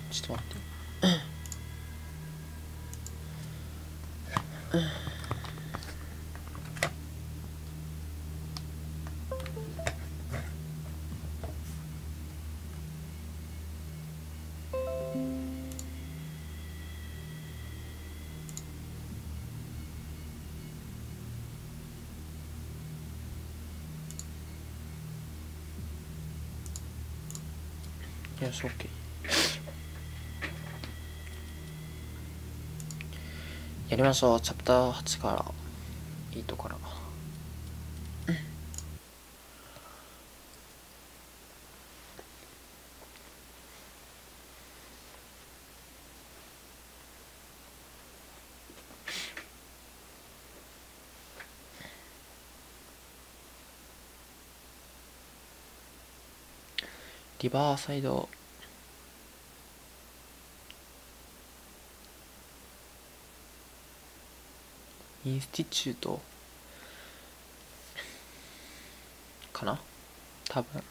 ちょっと待って。よし、OK。やりましょう。チャプター8から8から。リバーサイドインスティチュートかな、多分。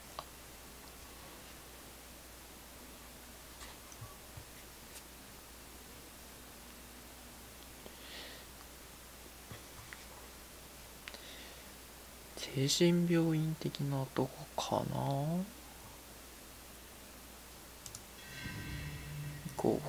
精神病院的なとこかな。行こう。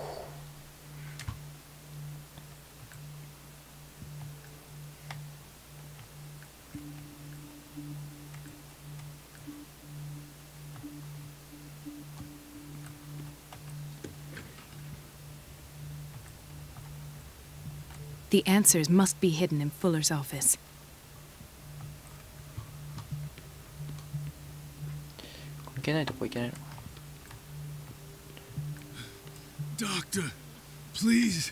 The answers must be hidden in Fuller's office. 関係ないとこ行けないのか。 Doctor, please.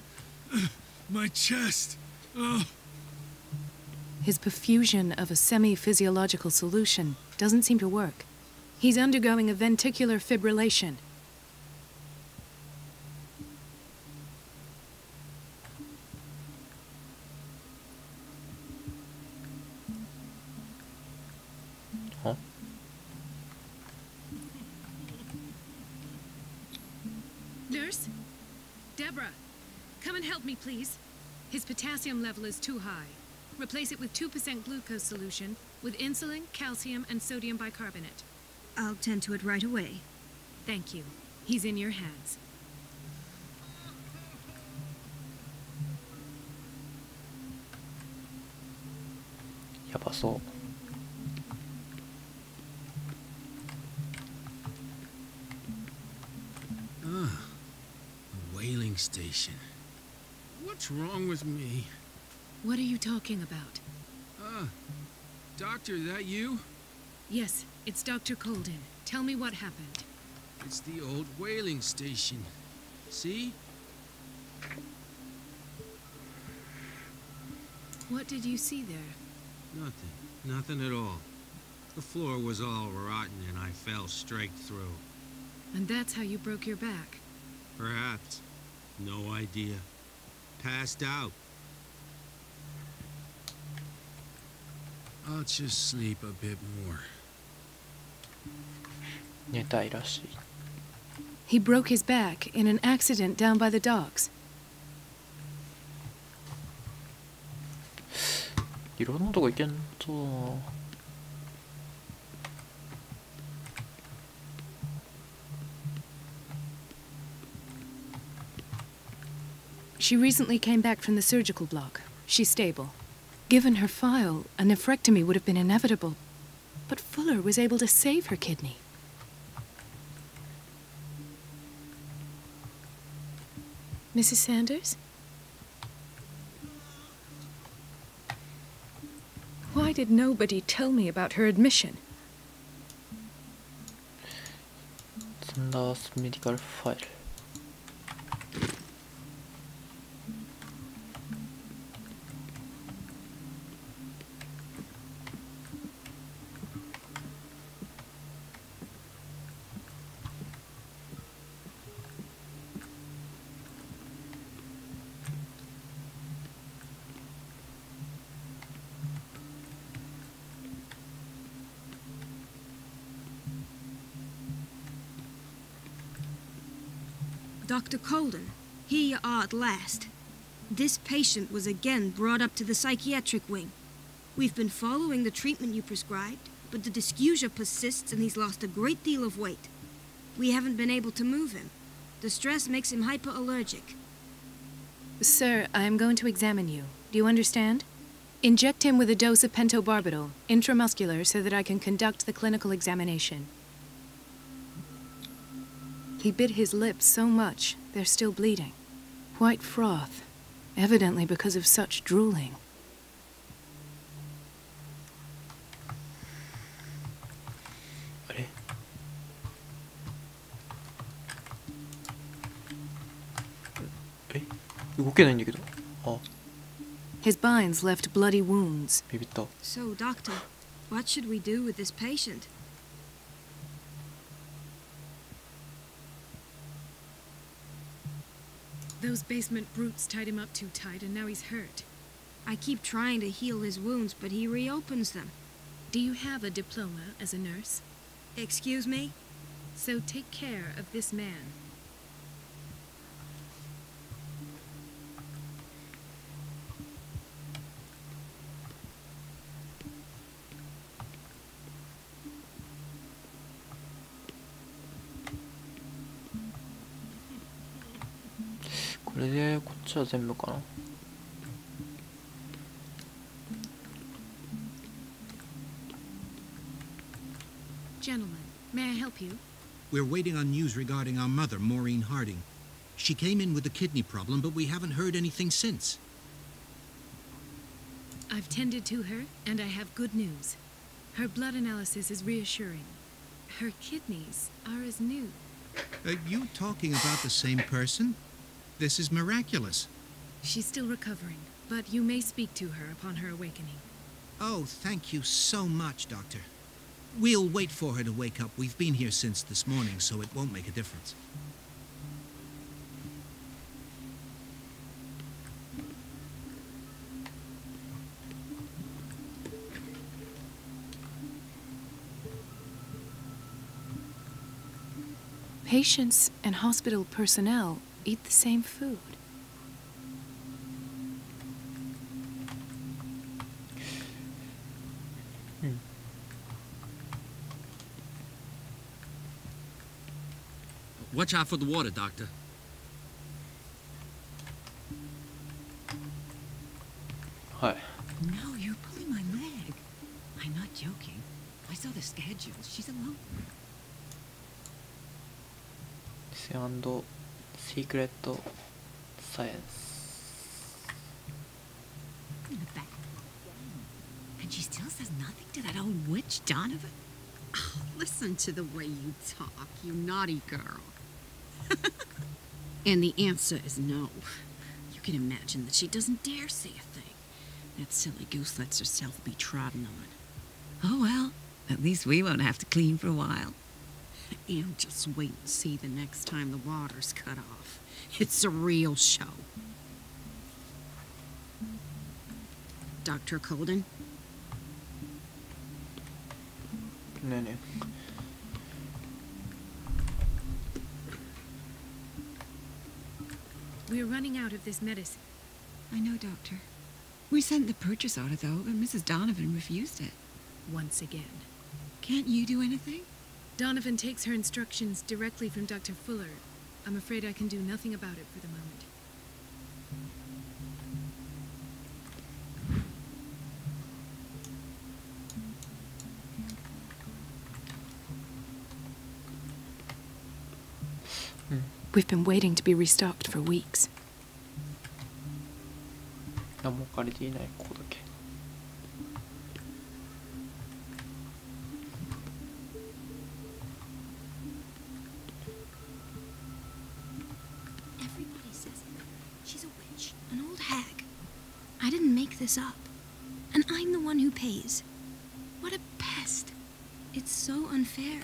My chest. Oh. His perfusion of a semi-physiological solution doesn't seem to work. He's undergoing a ventricular fibrillation. Huh? Nurse? Deborah, come and help me, please. His potassium level is too high. Replace it with 2% glucose solution with insulin, calcium, and sodium bicarbonate. I'll tend to it right away. Thank you. He's in your hands. Yabaso. A whaling station. What's wrong with me? What are you talking about? Doctor, that you? Yes, it's Dr. Colden. Tell me what happened. It's the old whaling station. See? What did you see there? Nothing. Nothing at all. The floor was all rotten and I fell straight through. And that's how you broke your back? Perhaps. No idea. Passed out. I'll just sleep a bit more. 寝たいらしい。 He broke his back in an accident down by the docks. いろんなとこ行けんとな。 She recently came back from the surgical block. She's stable. Given her file, a nephrectomy would have been inevitable. But Fuller was able to save her kidney. Mrs. Sanders? Why did nobody tell me about her admission? Sanders medical file. Dr. Colden, here you are at last. This patient was again brought up to the psychiatric wing. We've been following the treatment you prescribed, but the dysgeusia persists and he's lost a great deal of weight. We haven't been able to move him. The stress makes him hyperallergic. Sir, I'm going to examine you. Do you understand? Inject him with a dose of pentobarbital, intramuscular, so that I can conduct the clinical examination. He bit his lips so much, they're still bleeding. White froth, evidently because of such drooling. His binds left bloody wounds. So, doctor, what should we do with this patient? Those basement brutes tied him up too tight, and now he's hurt. I keep trying to heal his wounds, but he reopens them. Do you have a diploma as a nurse? Excuse me? So take care of this man. Gentlemen, may I help you? We're waiting on news regarding our mother, Maureen Harding. She came in with a kidney problem, but we haven't heard anything since. I've tended to her, and I have good news. Her blood analysis is reassuring. Her kidneys are as new. Are you talking about the same person? This is miraculous. She's still recovering, but you may speak to her upon her awakening. Oh, thank you so much, Doctor. We'll wait for her to wake up. We've been here since this morning, so it won't make a difference. Patients and hospital personnel eat the same food. Watch out for the water, Doctor. Hi. No, you're pulling my leg. I'm not joking. I saw the schedule. She's alone. Secret science. In the back. And she still says nothing to that old witch, Donovan. Oh, listen to the way you talk, you naughty girl. And the answer is no. You can imagine that she doesn't dare say a thing. That silly goose lets herself be trodden on. Oh, well, at least we won't have to clean for a while. And just wait and see the next time the water's cut off. It's a real show. Dr. Colden? 네네. We're running out of this medicine. I know, Doctor. We sent the purchase order, though, and Mrs. Donovan refused it. Once again. Can't you do anything? Donovan takes her instructions directly from Dr. Fuller. I'm afraid I can do nothing about it for the moment. We've been waiting to be restocked for weeks. 何も借りていないここだけ。Everybody says it. She's a witch, an old hag. I didn't make this up. And I'm the one who pays. What a pest. It's so unfair.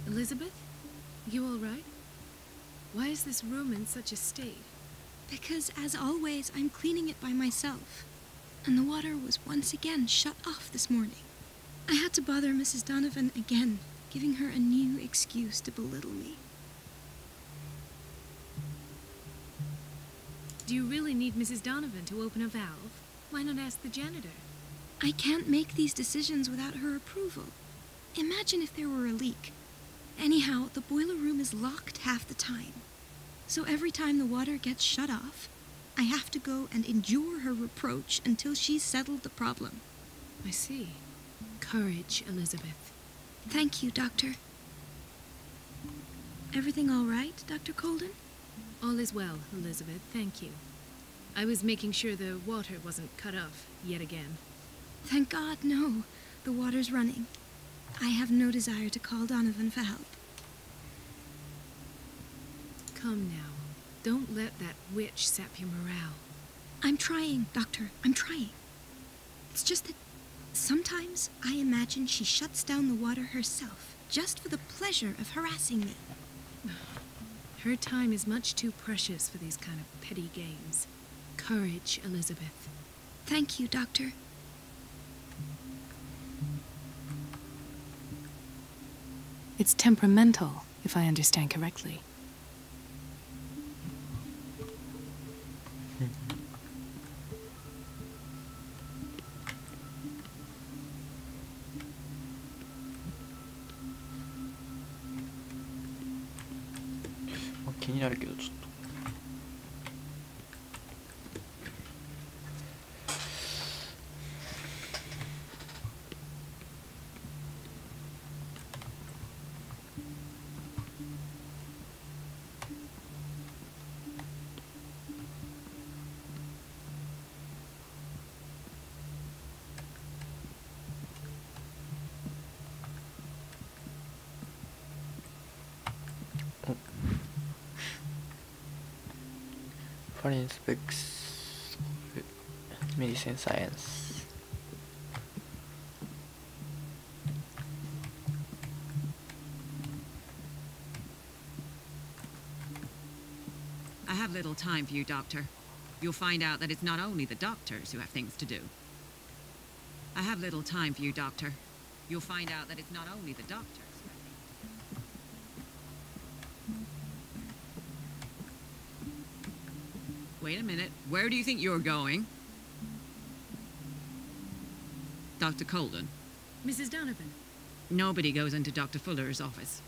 Elizabeth? You all right? Why is this room in such a state? Because, as always, I'm cleaning it by myself. And the water was once again shut off this morning. I had to bother Mrs. Donovan again, giving her a new excuse to belittle me. Do you really need Mrs. Donovan to open a valve? Why not ask the janitor? I can't make these decisions without her approval. Imagine if there were a leak. Anyhow, the boiler room is locked half the time. So every time the water gets shut off, I have to go and endure her reproach until she's settled the problem. I see. Courage, Elizabeth. Thank you, Doctor. Everything all right, Dr. Colden? All is well, Elizabeth, thank you. I was making sure the water wasn't cut off yet again. Thank God, no. The water's running. I have no desire to call Donovan for help. Come now. Don't let that witch sap your morale. I'm trying, Doctor. I'm trying. It's just that sometimes I imagine she shuts down the water herself, just for the pleasure of harassing me. Her time is much too precious for these kind of petty games. Courage, Elizabeth. Thank you, Doctor. It's temperamental, if I understand correctly.まあ気になるけどちょっと。Foreign speaks medicine science. I have little time for you, Doctor. You'll find out that it's not only the doctors who have things to do. I have little time for you, Doctor. You'll find out that it's not only the doctors. Wait a minute. Where do you think you're going? Dr. Colden. Mrs. Donovan. Nobody goes into Dr. Fuller's office.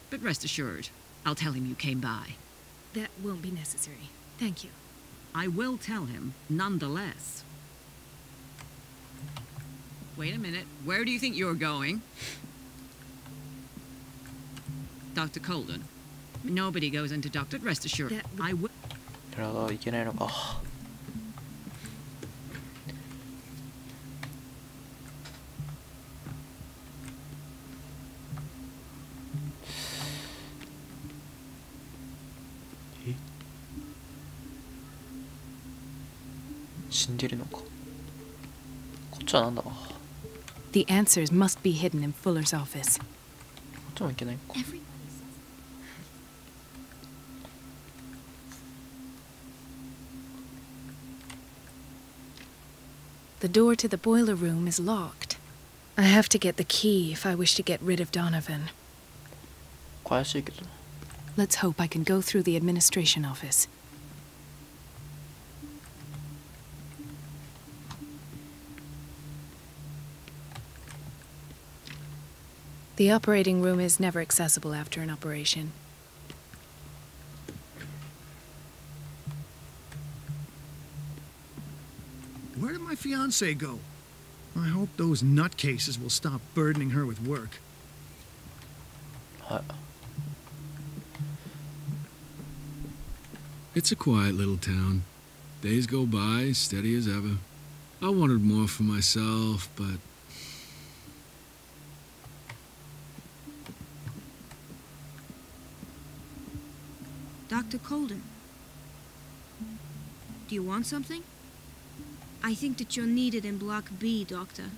But rest assured, I'll tell him you came by. That won't be necessary. Thank you. I will tell him, nonetheless. Wait a minute. Where do you think you're going? Dr. Colden. Nobody goes into Dr. Rest assured, I will... なるほど、いけないのか。え？死んでるのか。こっちはなんだ。こ The answers must be hidden in Fuller's office. っちもいけないか。 The door to the boiler room is locked. I have to get the key if I wish to get rid of Donovan. 怪しいけどな。 Let's hope I can go through the administration office. The operating room is never accessible after an operation. Where did my fiancée go? I hope those nutcases will stop burdening her with work. はい。 It's a quiet little town. Days go by, steady as ever. I wanted more for myself, but... Dr. Colden. Do you want something? I think that you're needed in Block B, Doctor.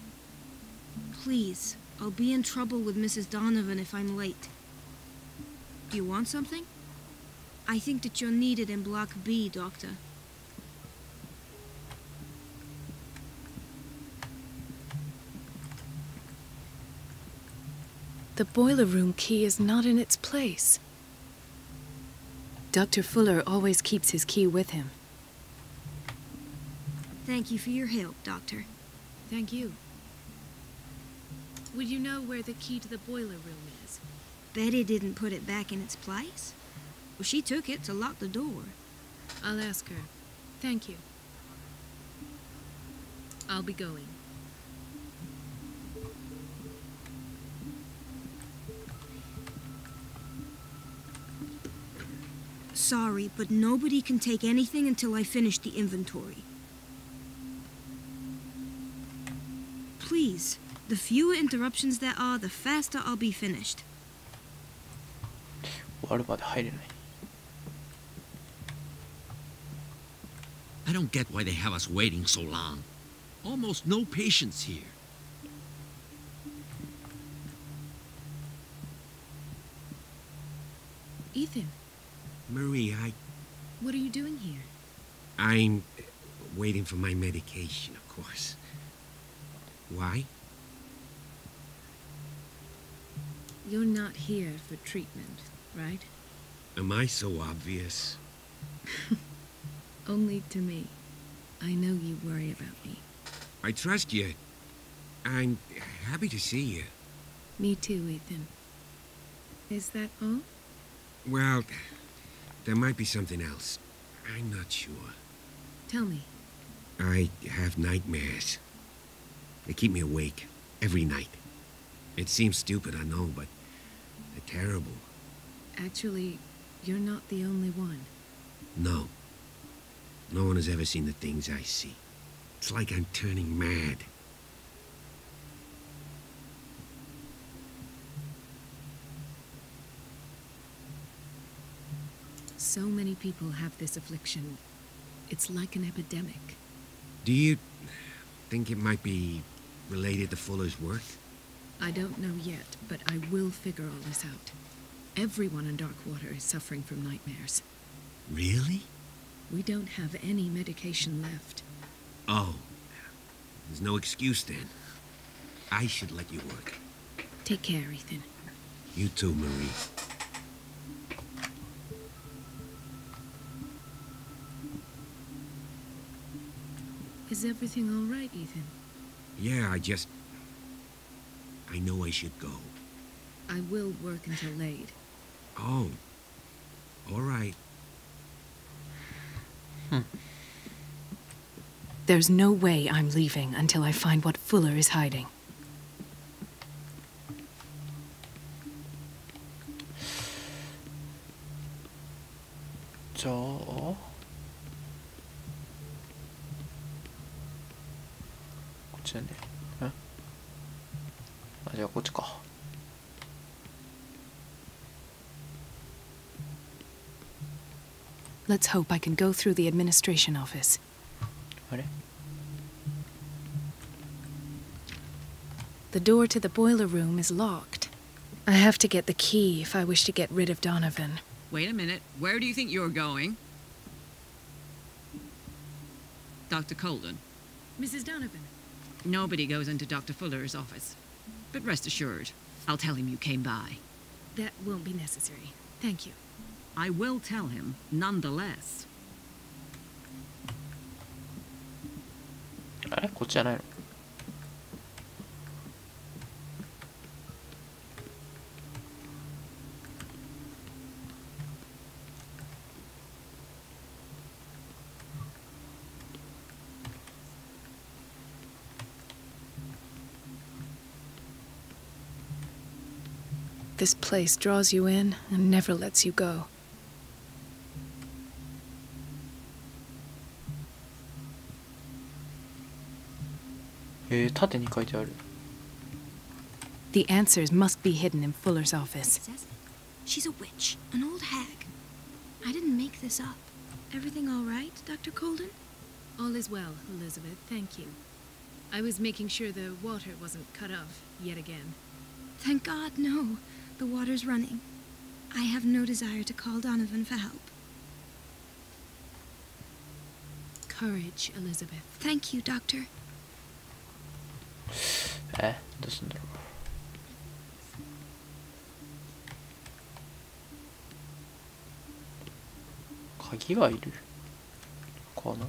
Please, I'll be in trouble with Mrs. Donovan if I'm late. Do you want something? I think that you're needed in Block B, Doctor. The boiler room key is not in its place. Dr. Fuller always keeps his key with him. Thank you for your help, Doctor. Thank you. Would you know where the key to the boiler room is? Betty didn't put it back in its place. Well, she took it to lock the door. I'll ask her. Thank you. I'll be going. Sorry, but nobody can take anything until I finish the inventory. Please, the fewer interruptions there are, the faster I'll be finished. 終わるまで入れない。 I don't get why they have us waiting so long. Almost no patients here. Ethan, Marie, what are you doing here? I'm waiting for my medication, of course. Why? You're not here for treatment, right? Am I so obvious? Only to me. I know you worry about me. I trust you. I'm happy to see you. Me too, Ethan. Is that all? Well, there might be something else. I'm not sure. Tell me. I have nightmares. They keep me awake every night. It seems stupid, I know, but they're terrible. Actually, you're not the only one. No. No one has ever seen the things I see. It's like I'm turning mad. So many people have this affliction. It's like an epidemic. Do you think it might be related to Fuller's work? I don't know yet, but I will figure all this out. Everyone in Darkwater is suffering from nightmares. Really? We don't have any medication left. Oh. There's no excuse then. I should let you work. Take care, Ethan. You too, Marie. Is everything all right, Ethan? Yeah, I know I should go. I will work until late. Oh. All right. There's no way I'm leaving until I find what Fuller is hiding. 저... こっちだね。あ、じゃあこっちか。 Let's hope I can go through the administration office. あれ? The door to the boiler room is locked. I have to get the key if I wish to get rid of Donovan. Wait a minute. Where do you think you're going? Dr. Colden. Mrs. Donovan. Nobody goes into Dr. Fuller's office. But rest assured, I'll tell him you came by. That won't be necessary. Thank you. I will tell him, nonetheless. あれこっちじゃないの? This place draws you in and never lets you go.縦に書いてある. The answers must be hidden in Fuller's office. Says it. She's a witch, an old hag. I didn't make this up. Everything all right, Dr. Colden? All is well, Elizabeth. Thank you. I was making sure the water wasn't cut off yet again. Thank God, no. The water's running. I have no desire to call Donovan for help. Courage, Elizabeth. Thank you, Doctor. どうすんだろう.鍵がいるかな。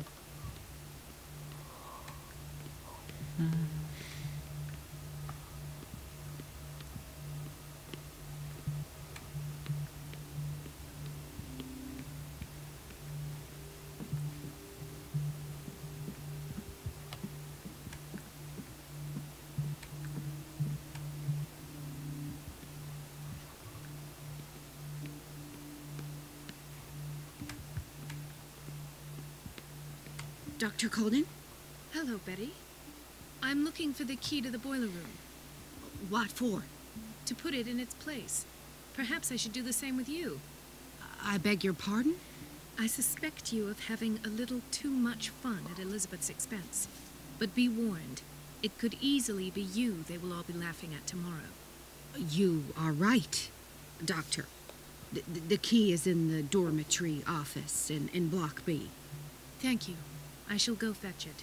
Dr. Colden? Hello, Betty. I'm looking for the key to the boiler room. What for? To put it in its place. Perhaps I should do the same with you. I beg your pardon? I suspect you of having a little too much fun at Elizabeth's expense. But be warned, it could easily be you they will all be laughing at tomorrow. You are right, Doctor. The key is in the dormitory office in Block B. Thank you. I shall go fetch it.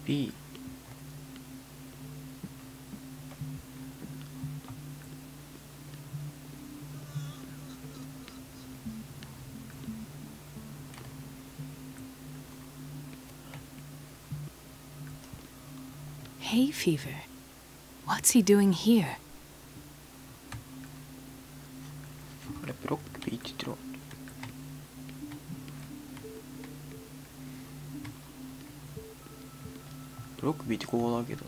B。Hay fever. What's he doing here? あれブロック B って言ってるわ。ブロック B ってここだけど。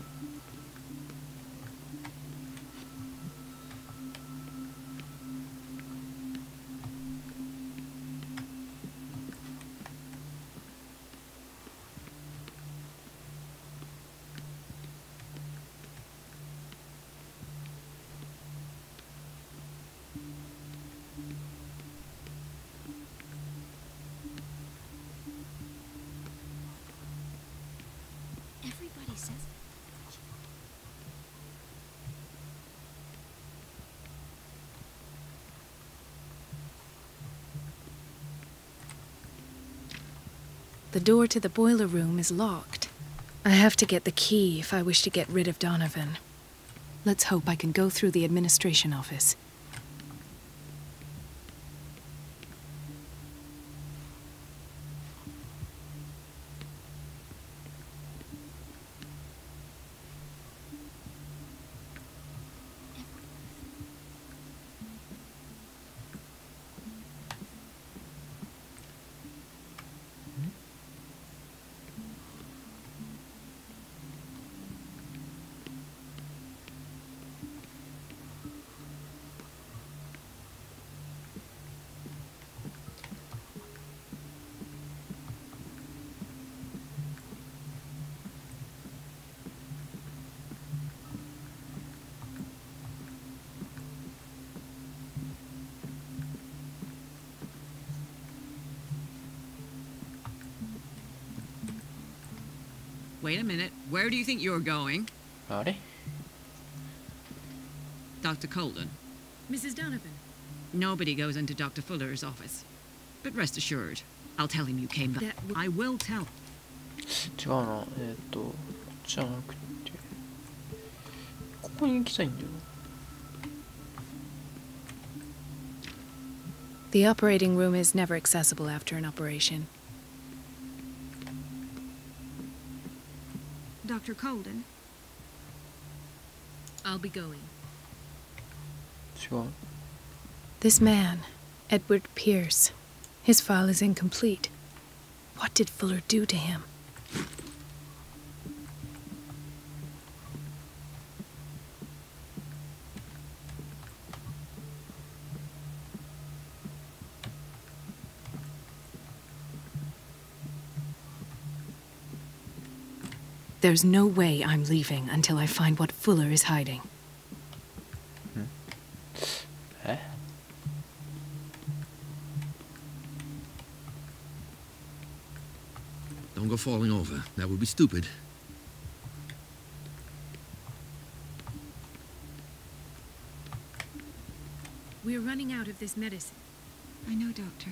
Everybody says it. The door to the boiler room is locked. I have to get the key if I wish to get rid of Donovan. Let's hope I can go through the administration office. Wait a minute. Where do you think you're going? あれ Dr. Colden. Mrs. Donovan. Nobody goes into Dr. Fuller's office. But rest assured, I'll tell him you came back. I will tell. 違うな。じゃなくて。ここに行きたいんだよ。The operating room is never accessible after an operation. Dr. Colden? I'll be going. 違う。This man, Edward Pierce, his file is incomplete. What did Fuller do to him? There's no way I'm leaving until I find what Fuller is hiding. え Don't go falling over. That would be stupid. We're running out of this medicine. I know, Doctor.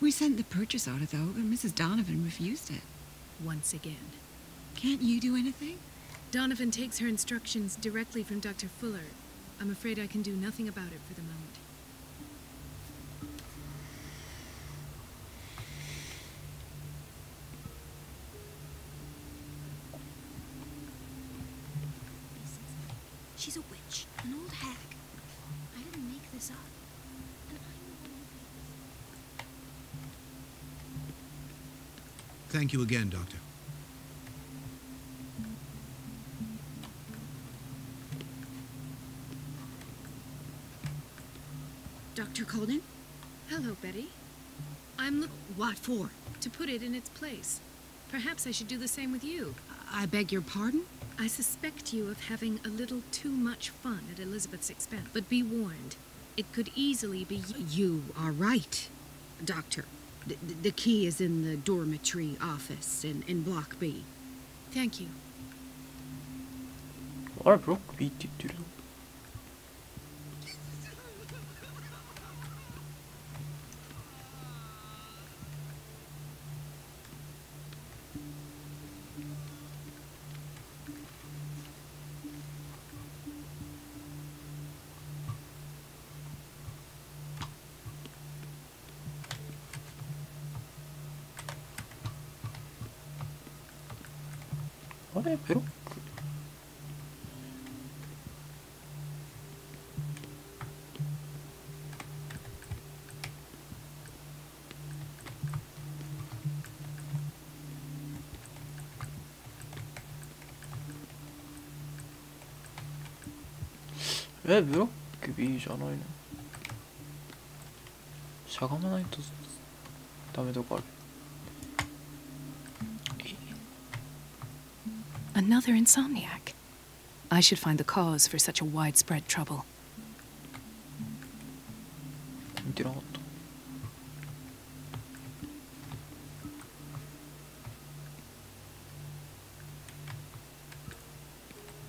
We sent the purchase order, though, but Mrs. Donovan refused it. Once again. Can't you do anything? Donovan takes her instructions directly from Dr. Fuller. I'm afraid I can do nothing about it for the moment. She's a witch, an old hag. I didn't make this up. And I'm the one who Thank you again, Doctor. Dr. Colden? Hello, Betty. I'm What for? to put it in its place. Perhaps I should do the same with you. I beg your pardon? I suspect you of having a little too much fun at Elizabeth's expense. But be warned, it could easily be You are right, Doctor. The key is in the dormitory office in Block B. Thank you. あれ、ブロック B って言ってるの？あれ、ブロックブロック B じゃないの？しゃがまないとダメとかある。Another insomniac. I should find the cause for such a widespread trouble. 見てなかった。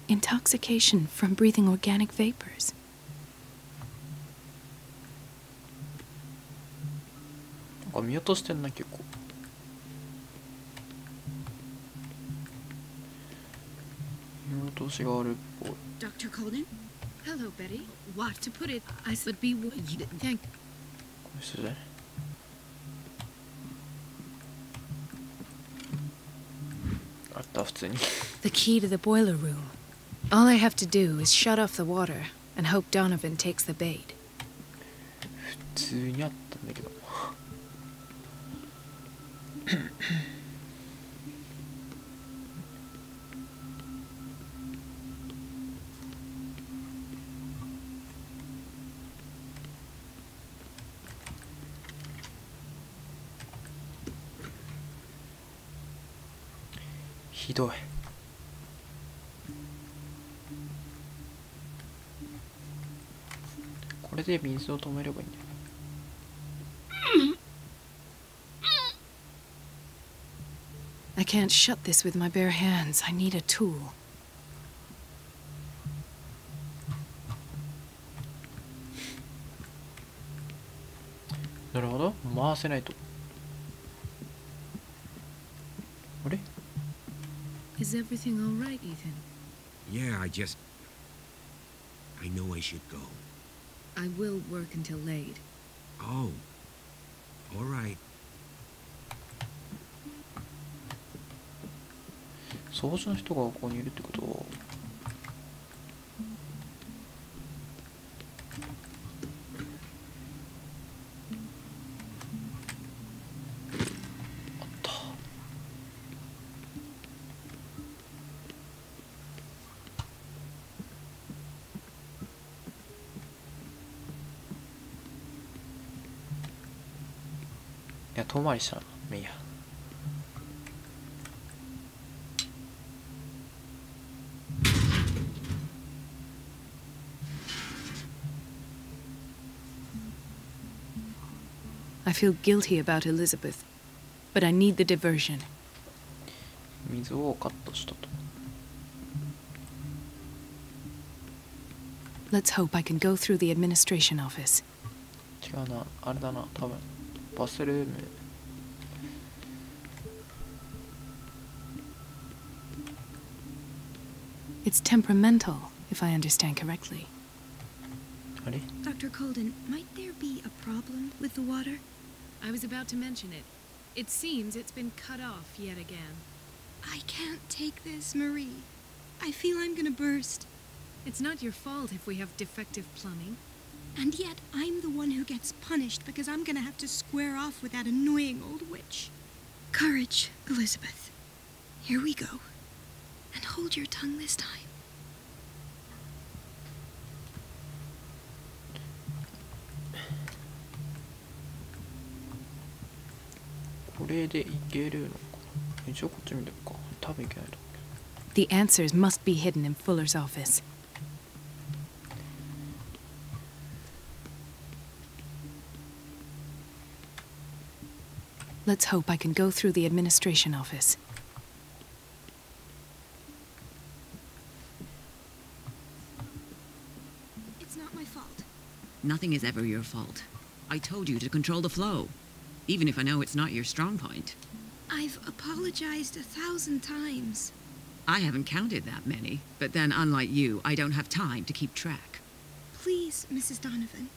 Intoxication from breathing organic vapors. なんか見落としてんな、結構。見落としがあるっぽい。Dr. Colden? Hello, Betty. What to put it? I said be thank. これ失礼。あった、普通に。The key to the boiler room. All I have to do is shut off the water and hope Donovan takes the bait. 普通にあったんだけど。ひどい。これで水を止めればいいんだよ。I can't shut this with my bare hands. I need a tool. なるほど、回せないと。あれ？ Is everything all right, Ethan? Yeah, I know I should go. I will work until late. Oh. All right. 掃除の人がここにいるってことは。あった。いや、遠回りしたな。まあいいや。I feel guilty about Elizabeth, but I need the diversion. 水をカットしたと。Let's hope I can go through the administration office. 違うな、あれだな、多分。バスルーム。It's temperamental, if I understand correctly. あれ？ Dr. Colden, might there be a problem with the water? I was about to mention it. It seems it's been cut off yet again. I can't take this, Marie. I feel I'm gonna burst. It's not your fault if we have defective plumbing. And yet, I'm the one who gets punished because I'm gonna have to square off with that annoying old witch. Courage, Elizabeth. Here we go. And hold your tongue this time. これでいけるのかな。一応こっち見てるか。多分いけないと思う。The answers must be hidden in Fuller's office. Let's hope I can go through the administration office. It's not my fault. Nothing is ever your fault. I told you to control the flow, even if I know it's not your strong point. I've apologized 1,000 times. I haven't counted that many, but then unlike you, I don't have time to keep track. Please, Mrs. Donovan.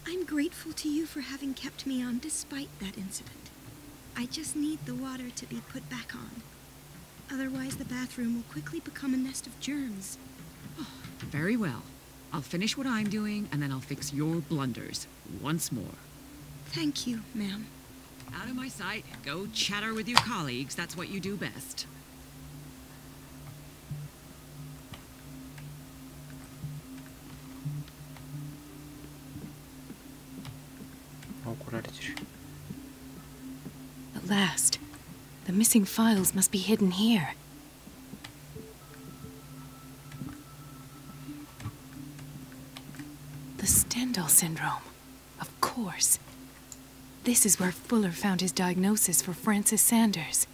I'm grateful to you for having kept me on despite that incident. I just need the water to be put back on. Otherwise, the bathroom will quickly become a nest of germs. Oh, very well. I'll finish what I'm doing, and then I'll fix your blunders once more. Thank you, ma'am. Out of my sight. Go chatter with your colleagues. That's what you do best. 怒られてる。 At last. The missing files must be hidden here. The Stendhal syndrome. Of course. This is where Fuller found his diagnosis for Francis Sanders.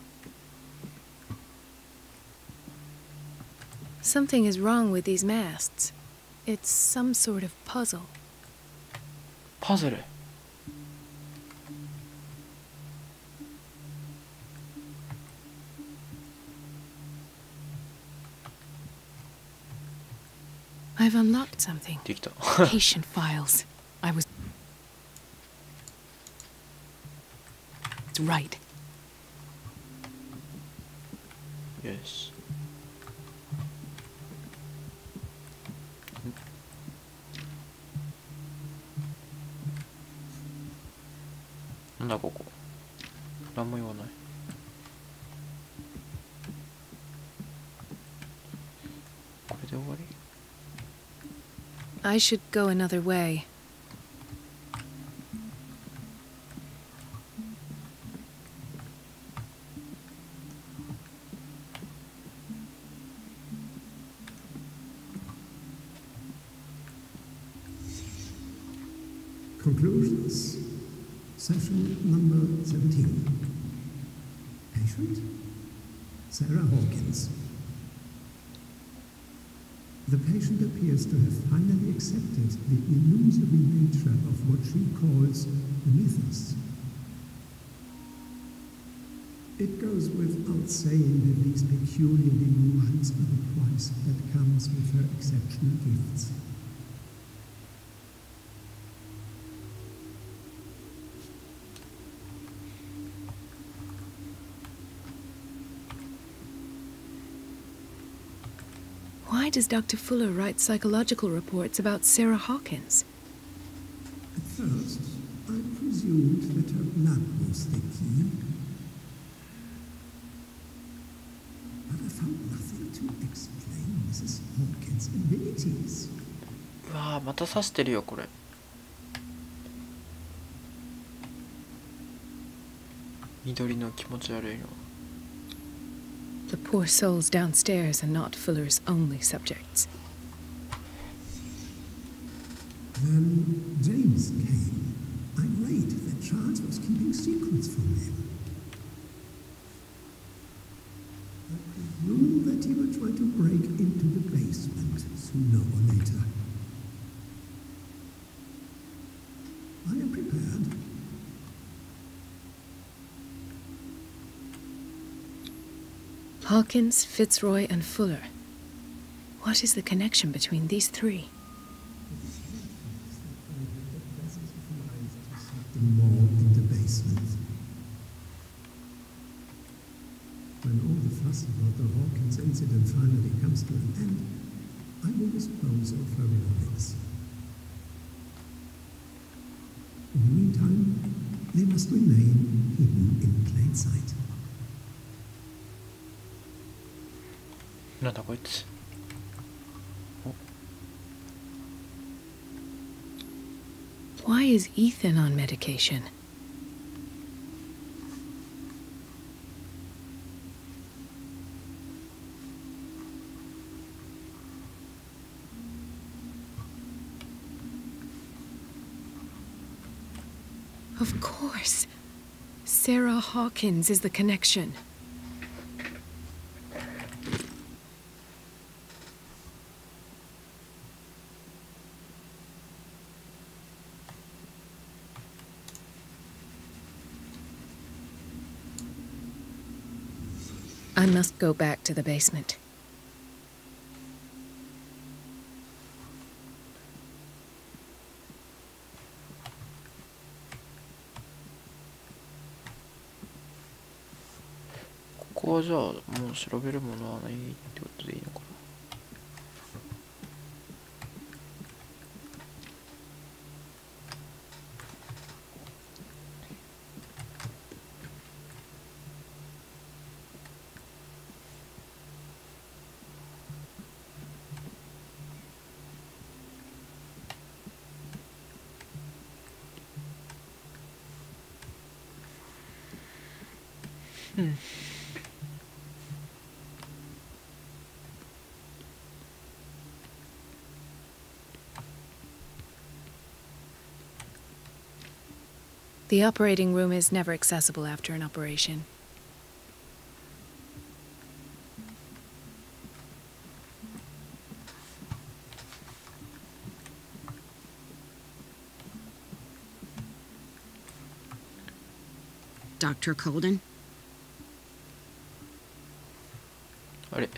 Something is wrong with these masts. It's some sort of puzzle. パズル。 I've unlocked something. できた。 Patient files. I was right. よし。なんだここ。何も言わない。これで終わり？ I should go another way. Conclusions. Session number 17. Patient? Sarah Hawkins. The patient appears to have finally accepted the illusory nature of what she calls the mythos. It goes without saying that these peculiar delusions are the price that comes with her exceptional gifts. Why does Dr. Fuller write psychological reports about Sarah Hawkins? At first, I presumed that her blood was the key. But I found nothing to explain Mrs. Hawkins' abilities. うわー、また刺してるよこれ。緑の気持ち悪いの。 The poor souls downstairs are not Fuller's only subjects. Then James came, irate that Charles was keeping secrets from him. I presume that he will try to break into the basement sooner or later. I am prepared. Hawkins, Fitzroy, and Fuller. What is the connection between these three? The more in the basement. When all the fuss about the Hawkins incident finally comes to an end, I will dispose of her relics. In the meantime, they must remain hidden in plain sight. なんだこいつ。Why is Ethan on medication? Of course. Sarah Hawkins is the connection. I must go back to the basement. This ここはじゃあもう調べるものはないってことでいいのかな。The operating room is never accessible after an operation. Dr. Colden? あれ、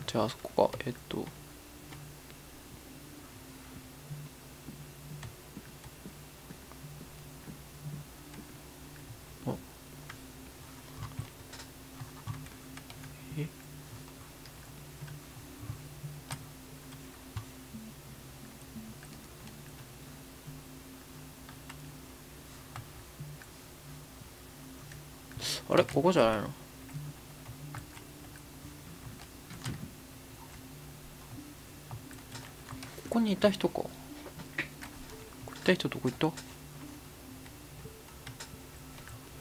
じゃああそこか。あれ、ここじゃないの？ここにいた人か。ここいた人どこ行った？あ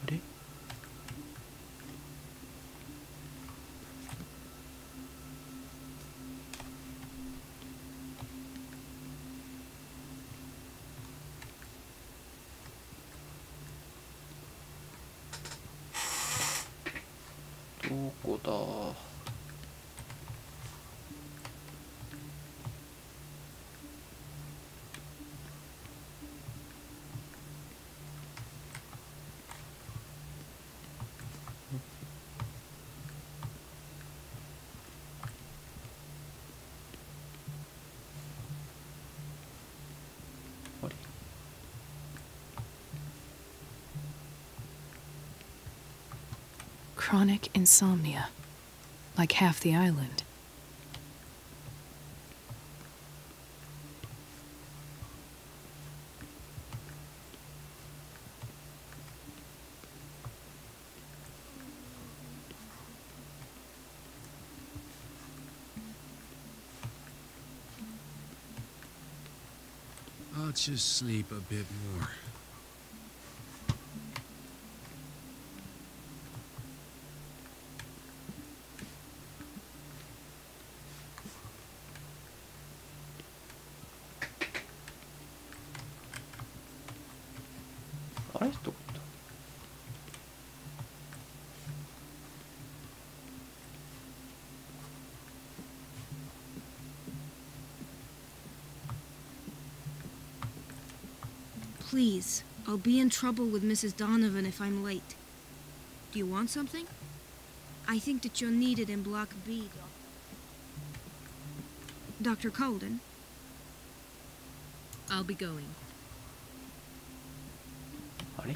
れ？どこだ？あれ？ Chronic insomnia, like half the island. I'll just sleep a bit more. Please, I'll be in trouble with Mrs. Donovan if I'm late. Do you want something? I think that you're needed in Block B, Dr. Colden. I'll be going. あれ？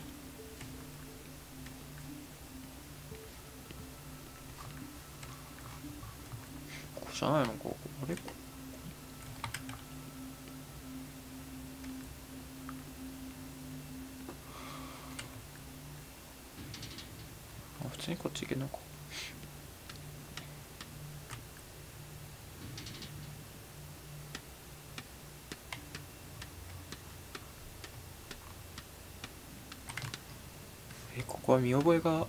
ここじゃないのか。あれ、あ、普通にこっち行けるのか。ここは見覚えが。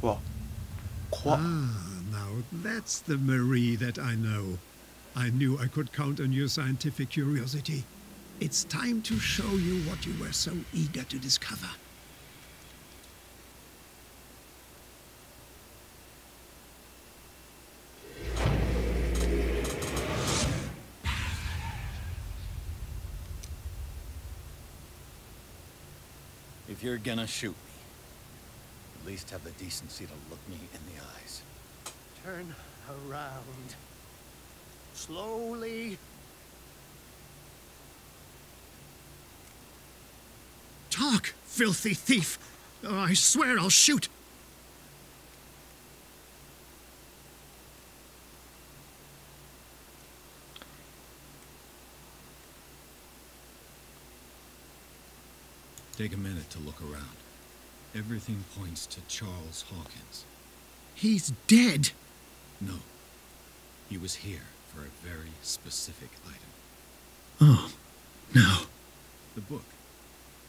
わ、怖っ。Now that's the Marie that I know. I knew I could count on your scientific curiosity. It's time to show you what you were so eager to discover. If you're gonna shoot me, at least have the decency to look me in the eyes. Turn around. Slowly. Talk, filthy thief! Oh, I swear I'll shoot! Take a minute to look around. Everything points to Charles Hawkins. He's dead! No. He was here for a very specific item. Oh, no. The book.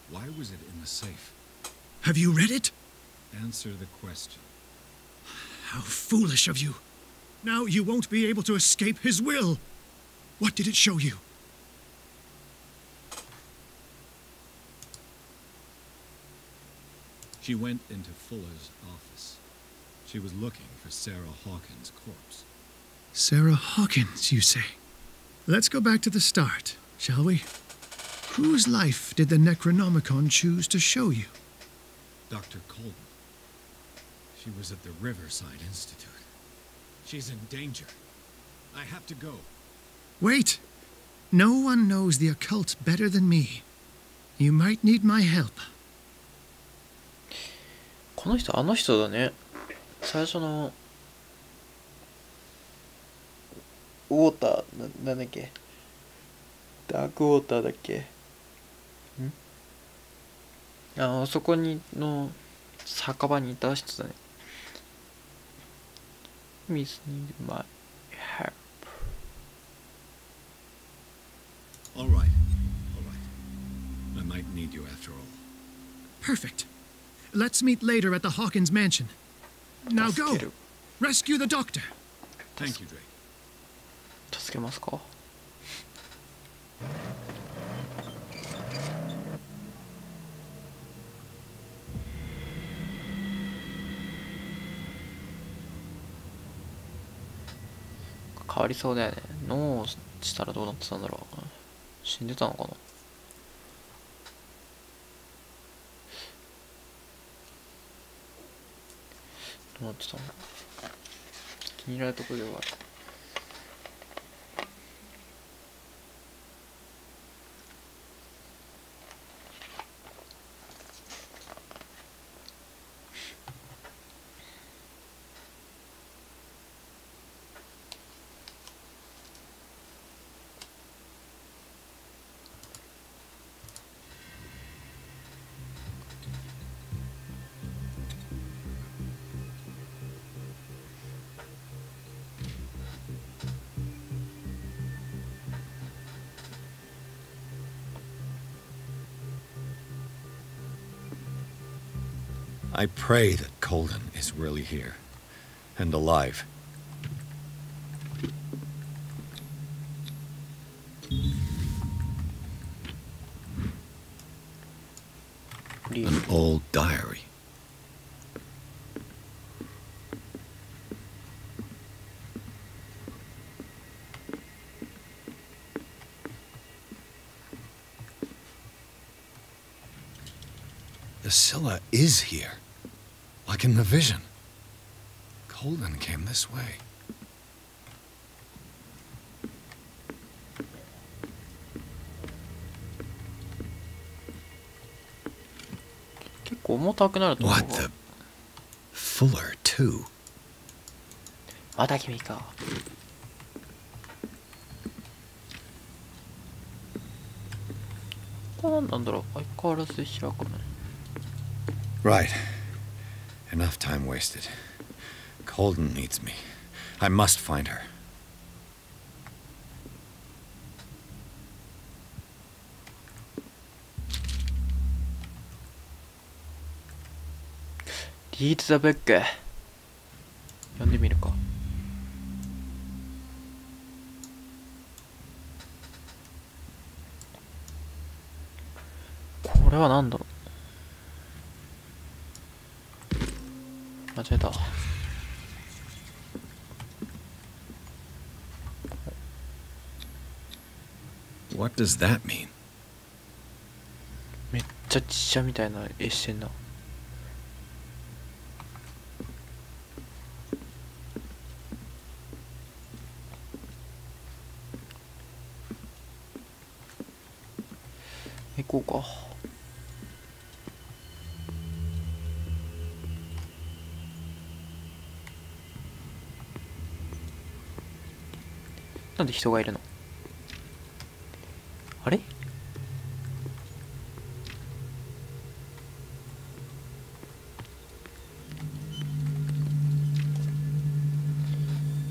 Why was it in the safe? Have you read it? Answer the question. How foolish of you. Now you won't be able to escape his will. What did it show you? She went into Fuller's office. She was looking for Sarah Hawkins' corpse. Sarah Hawkins, you say? Let's go back to the start, shall we? Whose life did the Necronomicon choose to show you? Dr. Colden. She was at the Riverside Institute. She's in danger. I have to go. Wait! No one knows the occult better than me. You might need my help. この人、あの人だね。最初のウォーター、なんだっけ、ダークウォーターだっけ、あそこにの酒場にいた人だね。Miss need my help. All right. I might need you after all. Perfect. Let's meet later at the Hawkins mansion. Now go. Rescue the doctor. Thank you, Drake. 助けますか。変わりそうだよね。脳をしたらどうなってたんだろう。死んでたのかな。どうなってたのか。気に入られるところではある。I pray that Colden is really here and alive. An old diary. The Scylla is here. Like in the vision. Colden came this way. 結構重たくなると思う。 What the? Fuller, too. また君か。これ何なんだろう。相変わらず開かない。 Right. Enough time wasted. Colden needs me. I must find her. リード・ザ・ブック読んでみるか。これは何だろう。間違えた。What does that mean? めっちゃ実写みたいな絵してんな。行こうか。なんで人がいるの？あれ？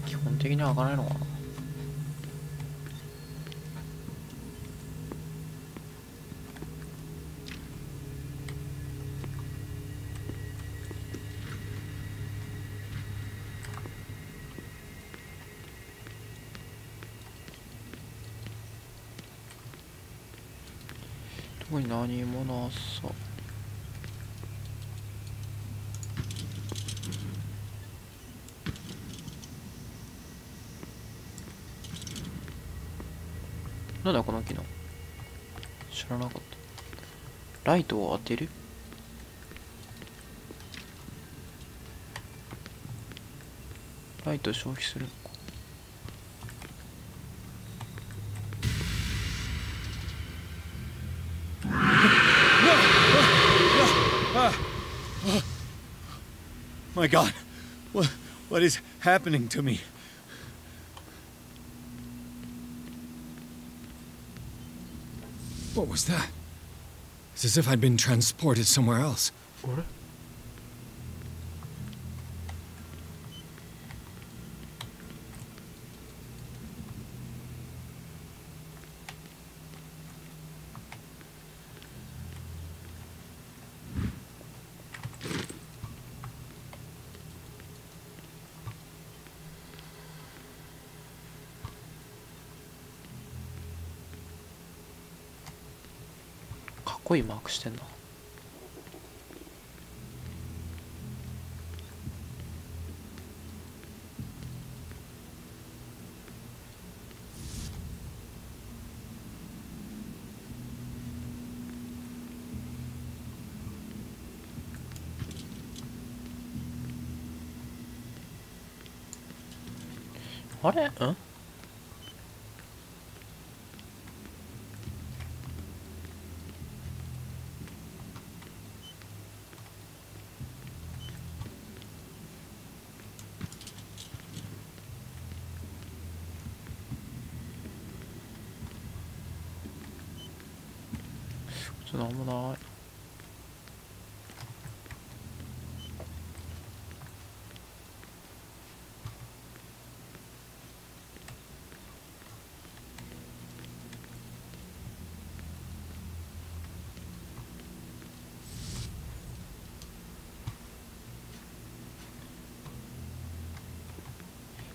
基本的には開かないのかな。特に何もなさ。なんだこの機能。知らなかった。ライトを当てる？ライト消費するのか。My God, what is happening to me? What was that? It's as if I'd been transported somewhere else. What?かっこいいマークしてんな。あれ？ん？なんもない。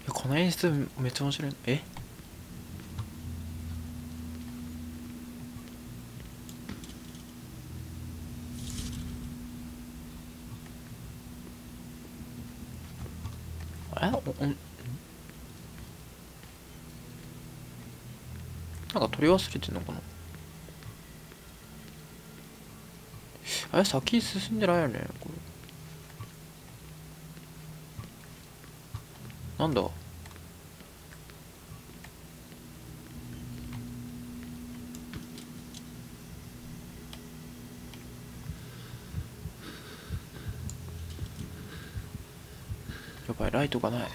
いや、この演出めっちゃ面白い。え？なんか取り忘れてんのかな。先進んでないよねこれ。なんだ。やばい、ライトがない。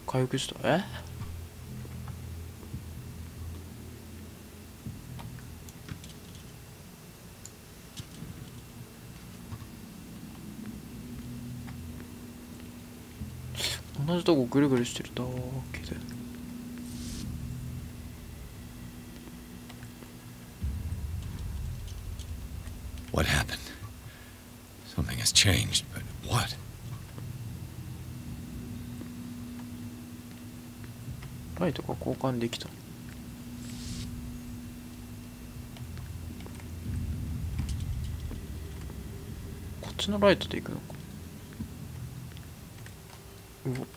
回復した。同じとこぐるぐるしてるだけで。What happened? Something has changed, but what? ライトが交換できた。こっちのライトで行くのか。うお。こ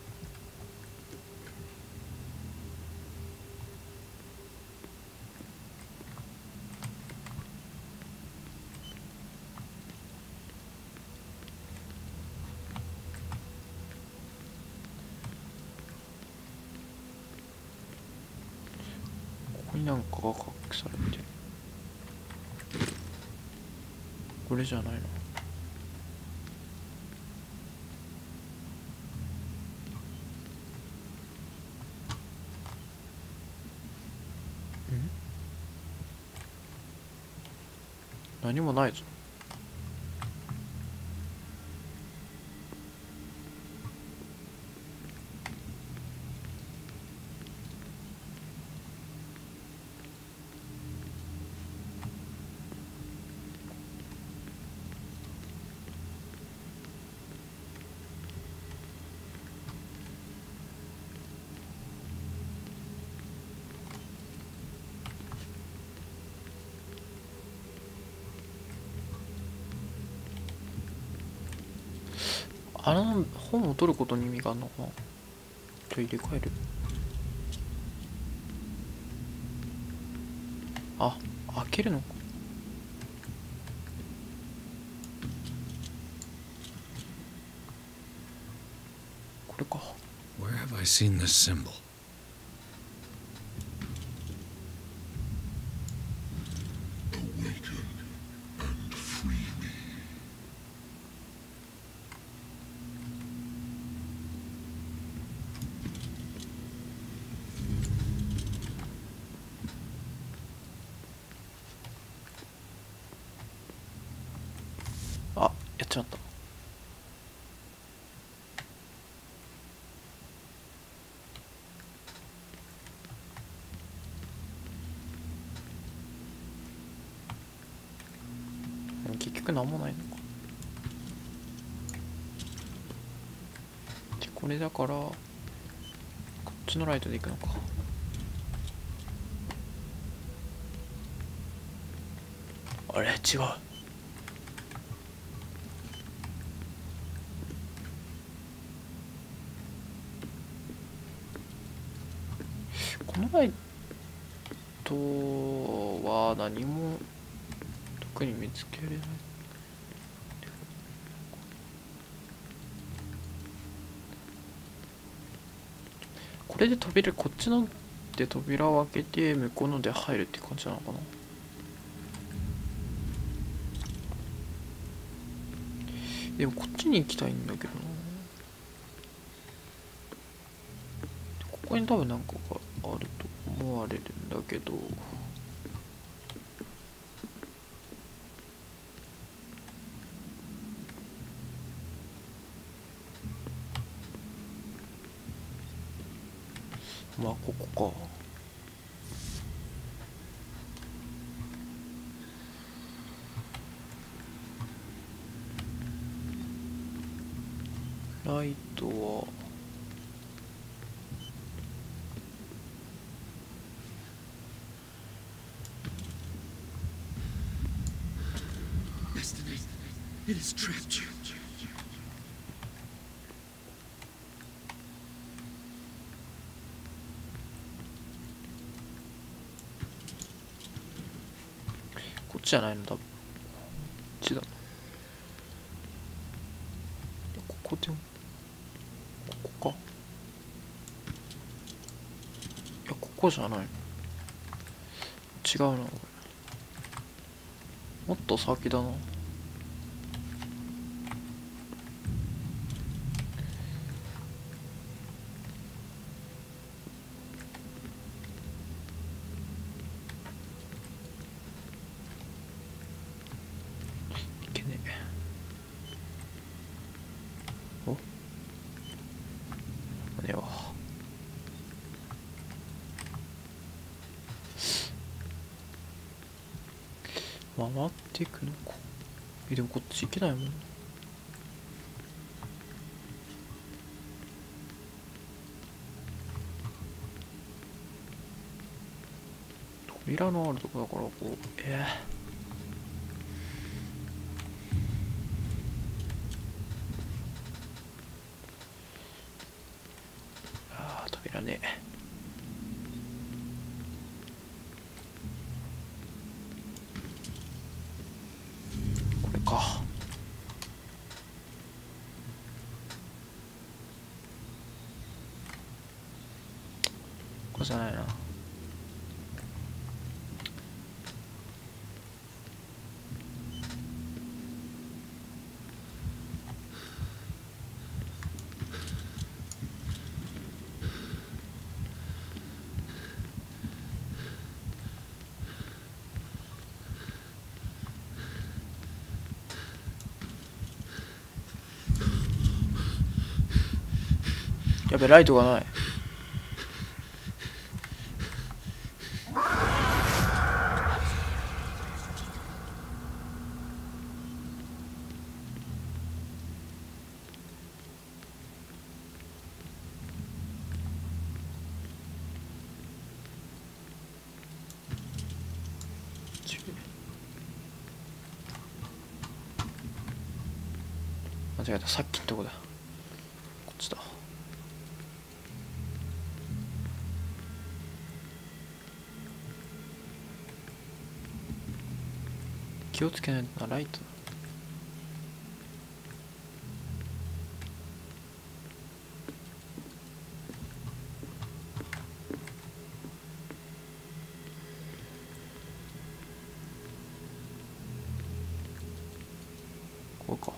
こになんかが隠されてる。これじゃないの。何もないぞ。あの本を取ることに意味があるのかな。と入れ替える。あ、開けるのか。これか。 Where have I seen this symbol?あ、やっちまった。結局なんもないのか。でこれだからこっちのライトで行くのか。あれ違う。このライトは何も特に見つけられない。これで扉、こっちので扉を開けて向こうので入るって感じなのかな。でもこっちに行きたいんだけどな。ここに多分なんかがあると思われるんだけど、まあここか。ライトはIt has trapped you. こっちじゃないの多分。こじゃない。違うな、これ。もっと先だな。いけねえ。お、ねえわ。回っていくのか。でもこっち行けないもん。扉のあるとこだからこう、ああ、扉ねえ。これか。これじゃないな。やべ、ライトがない。間違えた、さっきのとこだ。こっちだ。気をつけないとな、ライトだ。これか。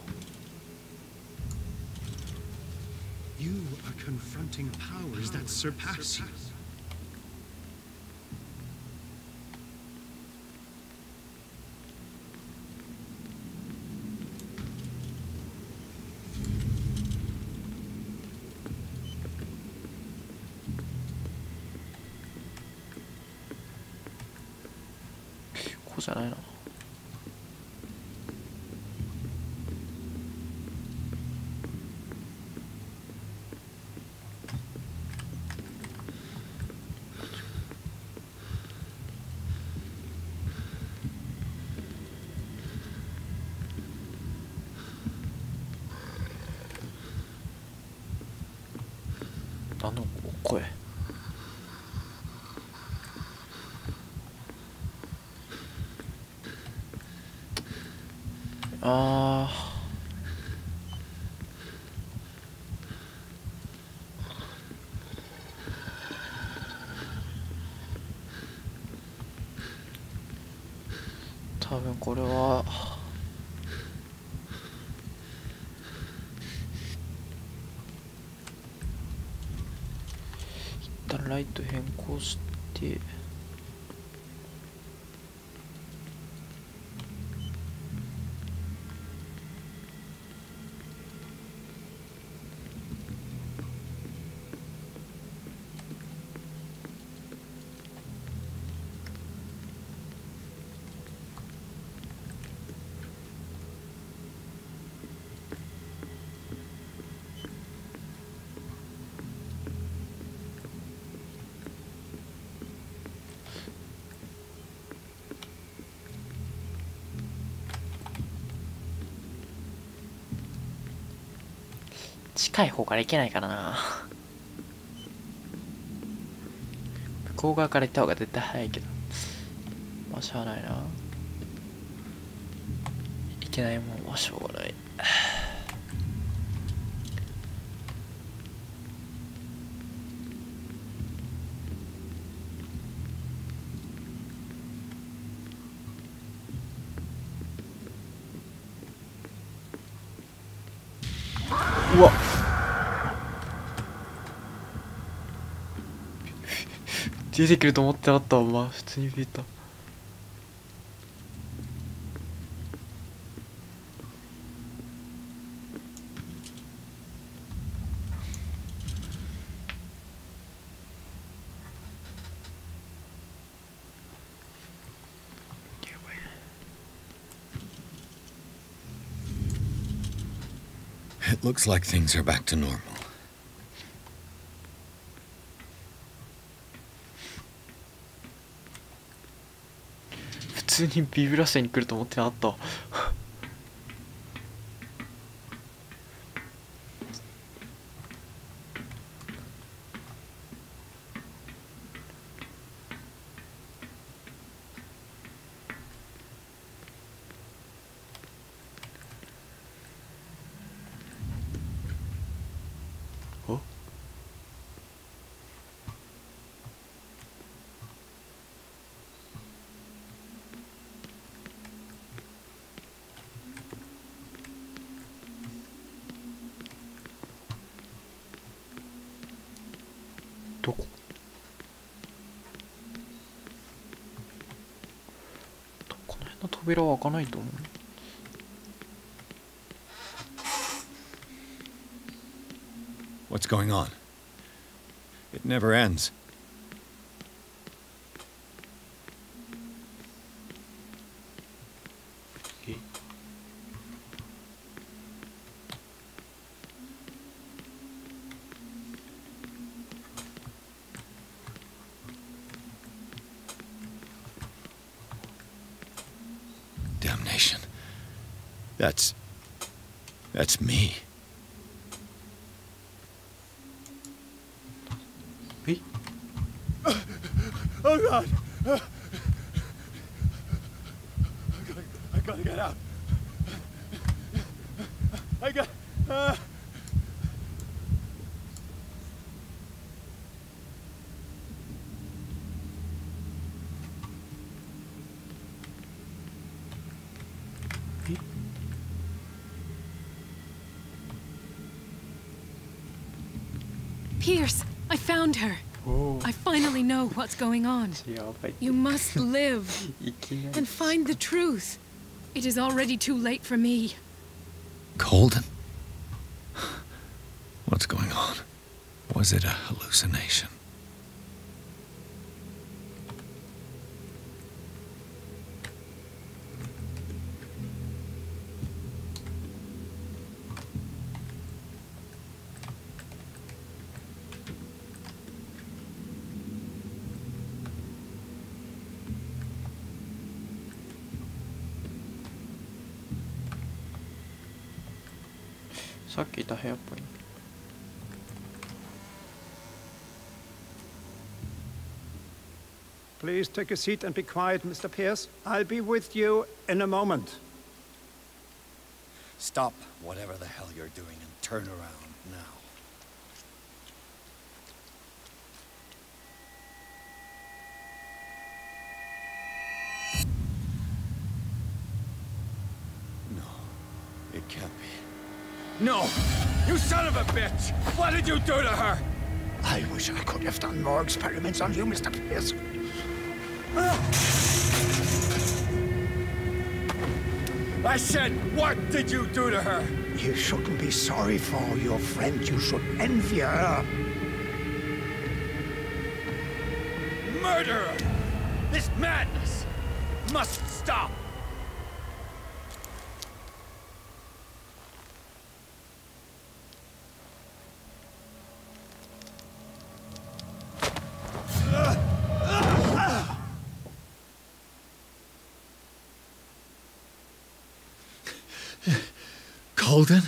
You are confronting powers that surpass you.こうじゃないな。あの声。ああ。多分これは一旦ライト変更して。近い方から行けないからな。向こう側から行った方が絶対早いけど、まあしゃあないな。行けないもんはしょうがない。出てくると思ってなかったわ。まあ普通にビビった。It looks like things are back to normal. 普通にビブラ社に来ると思ってなかった。お、どこ？この辺の扉は開かないと思う。What's going on? It never ends. Damnation. That's me. Oh God! I gotta get out. I got. Pierce, I found her. I finally know what's going on. You must live and find the truth. It is already too late for me. Colden? What's going on? Was it a hallucination? Please take a seat and be quiet, Mr. Pierce. I'll be with you in a moment. Stop whatever the hell you're doing and turn around now. No, it can't be. No! You son of a bitch! What did you do to her? I wish I could have done more experiments on you, Mr. Pierce. I said, what did you do to her? You shouldn't be sorry for your friend. You should envy her. Murderer! This madness must stop! Colden?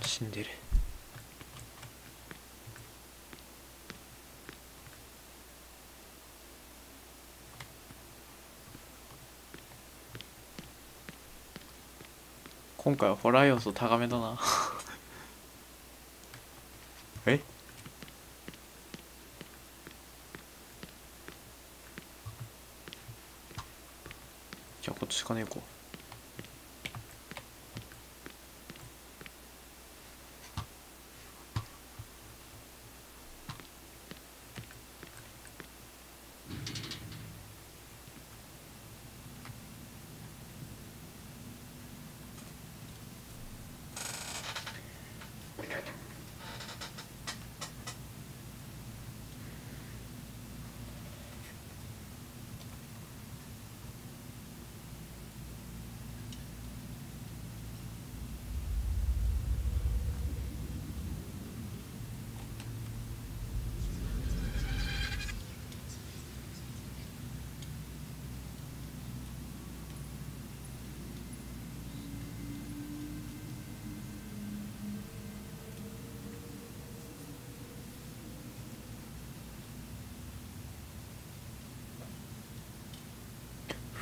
死んでる。今回はホラー要素高めだな。え？じゃあこっちしかねえか。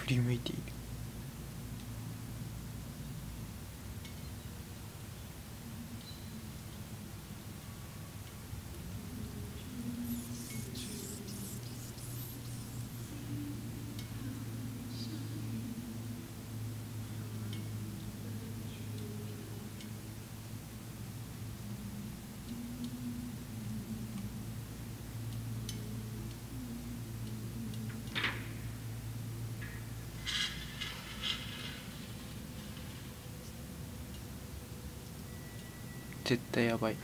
振り向いている。絶対やばい。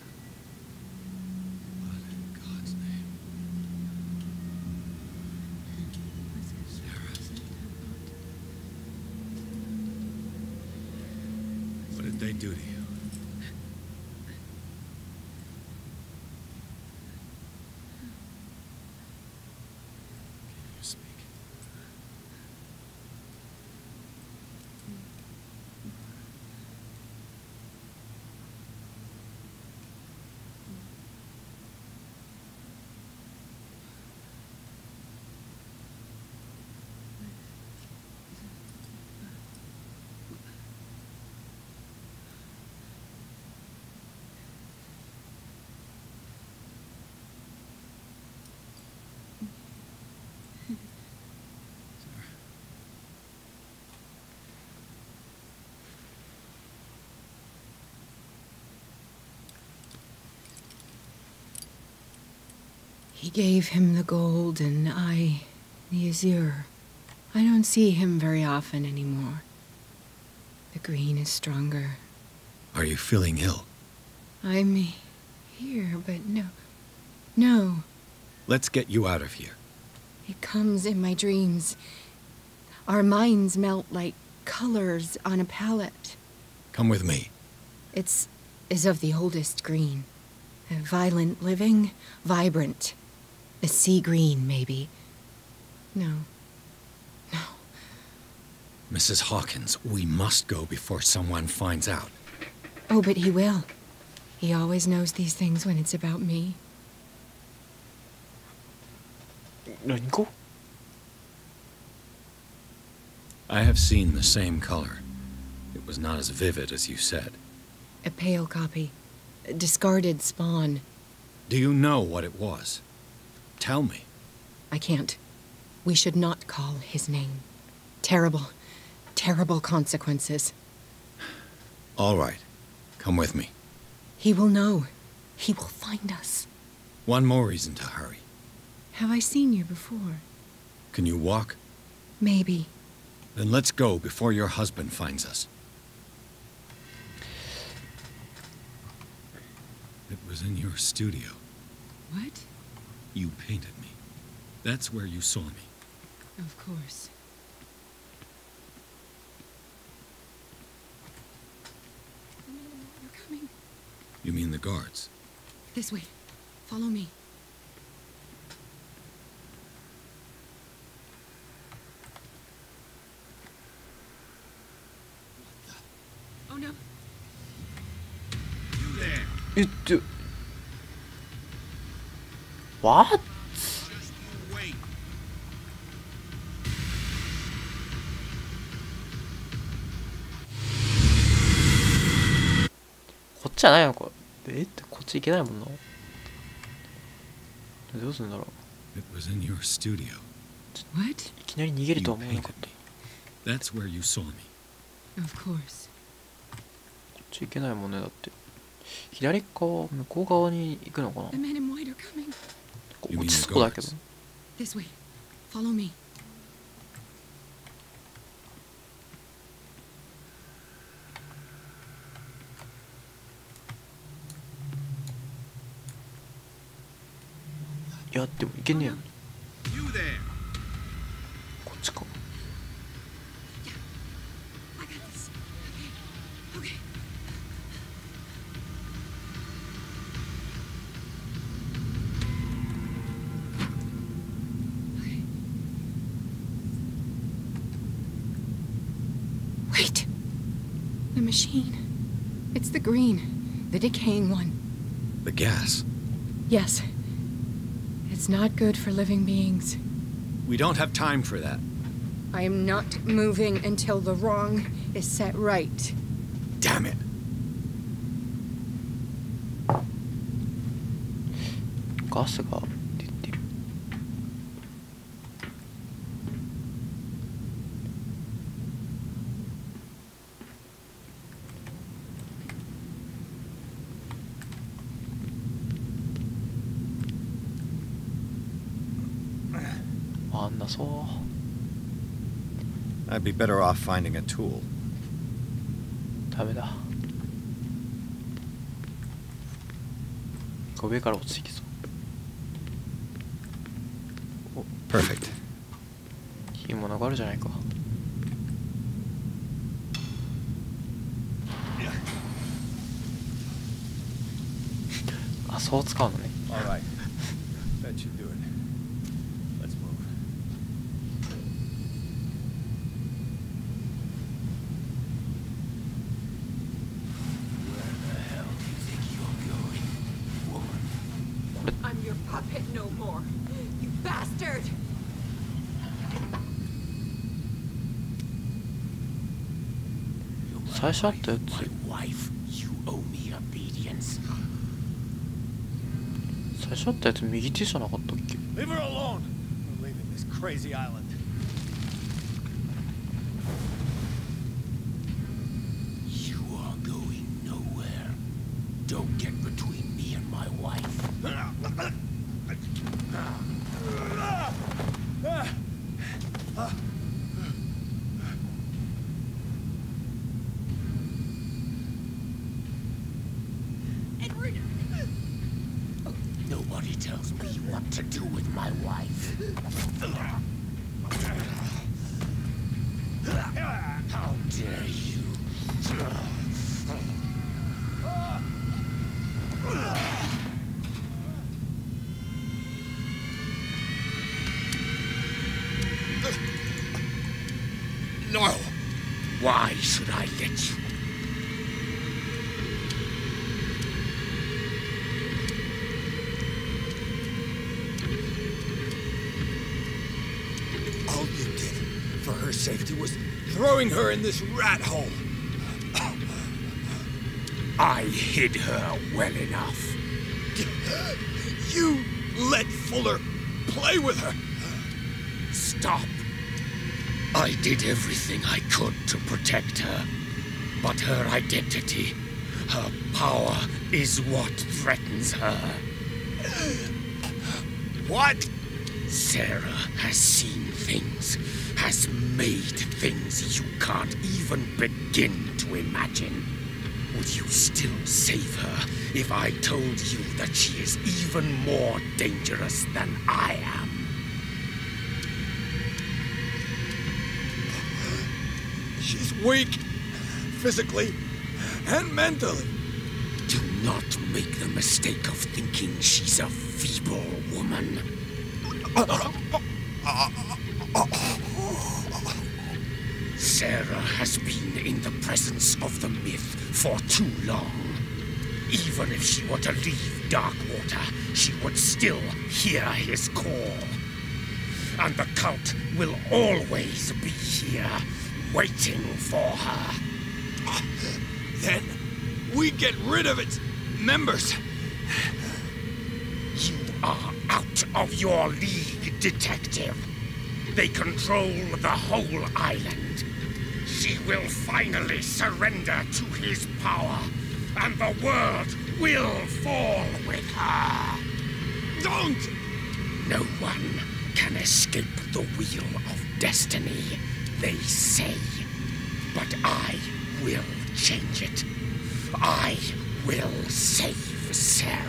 What did they do to you? Can you speak? He gave him the gold and I the azure. I don't see him very often anymore. The green is stronger. Are you feeling ill? I'm here, but no. Let's get you out of here. It comes in my dreams. Our minds melt like colors on a palette. Come with me. It's of the oldest green. Violent living, vibrant. A sea green, maybe. No. Mrs. Hawkins, we must go before someone finds out. Oh, but he will. He always knows these things when it's about me. 何語? I have seen the same color. It was not as vivid as you said. A pale copy. A discarded spawn. Do you know what it was? Tell me. I can't. We should not call his name. Terrible consequences. All right. Come with me. He will know. He will find us. One more reason to hurry. Have I seen you before? Can you walk? Maybe. Then let's go before your husband finds us. It was in your studio. What? You painted me. That's where you saw me. Of course. You're coming. You mean the guards? This way. Follow me. Oh no. You there. What? Just you wait. こっちじゃないのか。ってこっち行けないもんな。どうするんだろう。 It was in your studio. What? いきなり逃げると You は思わなか painted った。 me. That's where you saw me. Of course. こっち行けないもんね、だって。左側、向こう側に行くのかな。 The men in white are coming. 落ちそうだけど。 This way. Follow me. いや、でも行けねえよ。 You there. こっちか。 I got this. Okay. Wait. The machine. It's the green. The decaying one. The gas. Yes. It's not good for living beings. We don't have time for that. I am not moving until the wrong is set right. Damn it! 가스가出てる. 안 나서. I'd be better off finding a tool. ダメだ. 上から落ちてきそう. Perfect. いいものがあるじゃないか.あ、そう使うのね. All right. That should do it. Let's move. Where the hell do you think you're going, woman? I'm your puppet no more, you bastard! My wife, you owe me obedience. 最初あったやつ右手じゃなかったっけ? Leave her alone. We're leaving this crazy island. You are going nowhere. Don't get between me and my wife. Nobody tells me what to do with my wife. How dare you? No! Why should I let you? All you did for her safety was throwing her in this rat hole. I hid her well enough. You let Fuller play with her. Stop. I did everything I could to protect her. But her identity, her power, is what threatens her. What? Sarah has seen things, has made things you can't even begin to imagine. Would you still save her if I told you that she is even more dangerous than I am? She's weak, physically and mentally. Do not make the mistake of thinking she's a feeble woman. Sarah has been in the presence of the myth for too long. Even if she were to leave Darkwater, she would still hear his call. And the cult will always be here, waiting for her. Then we get rid of its members. You are out of your league, detective. They control the whole island. She will finally surrender to his power, and the world will fall with her. Don't! No one can escape the wheel of destiny, they say. But I will change it. I will save Sarah.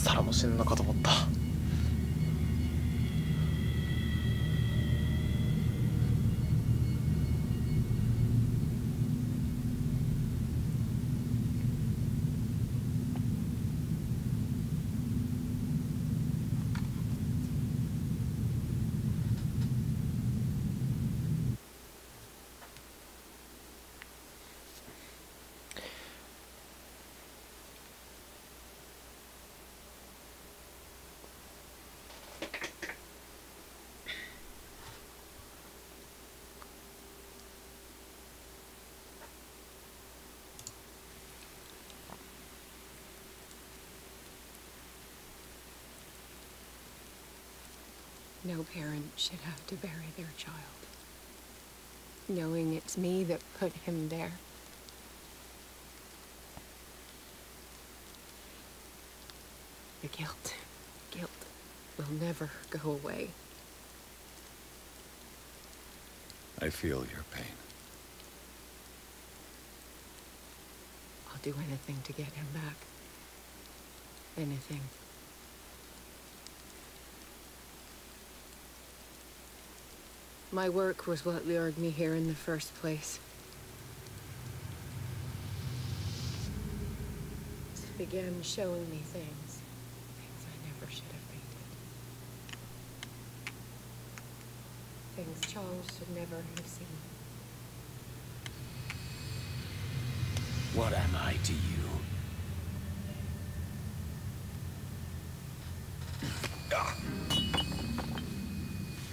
サラも死ぬのかと思った。No parent should have to bury their child, knowing it's me that put him there. The guilt will never go away. I feel your pain. I'll do anything to get him back. Anything. My work was what lured me here in the first place. It began showing me things I never should have painted. Things Charles should never have seen. What am I to you?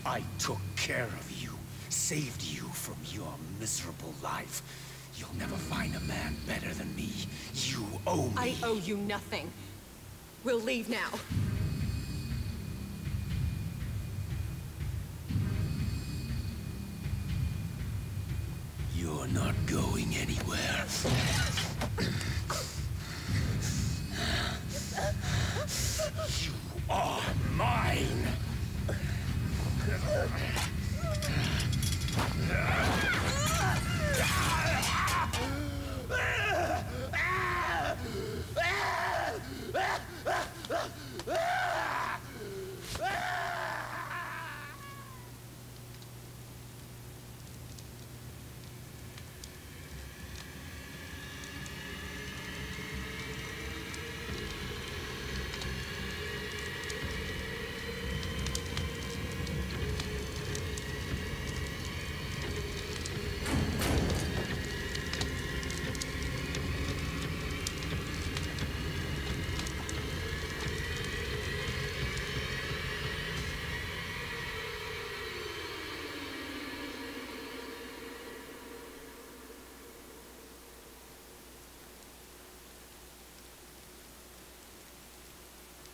I took care of you, saved you from your miserable life. You'll never find a man better than me. You owe me. I owe you nothing. We'll leave now. You're not going anywhere. You are mine.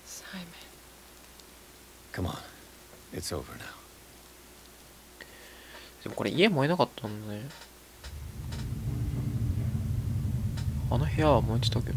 Simon. Come on. It's over now. でもこれ家燃えなかったんだね。あの部屋は燃えてたけど。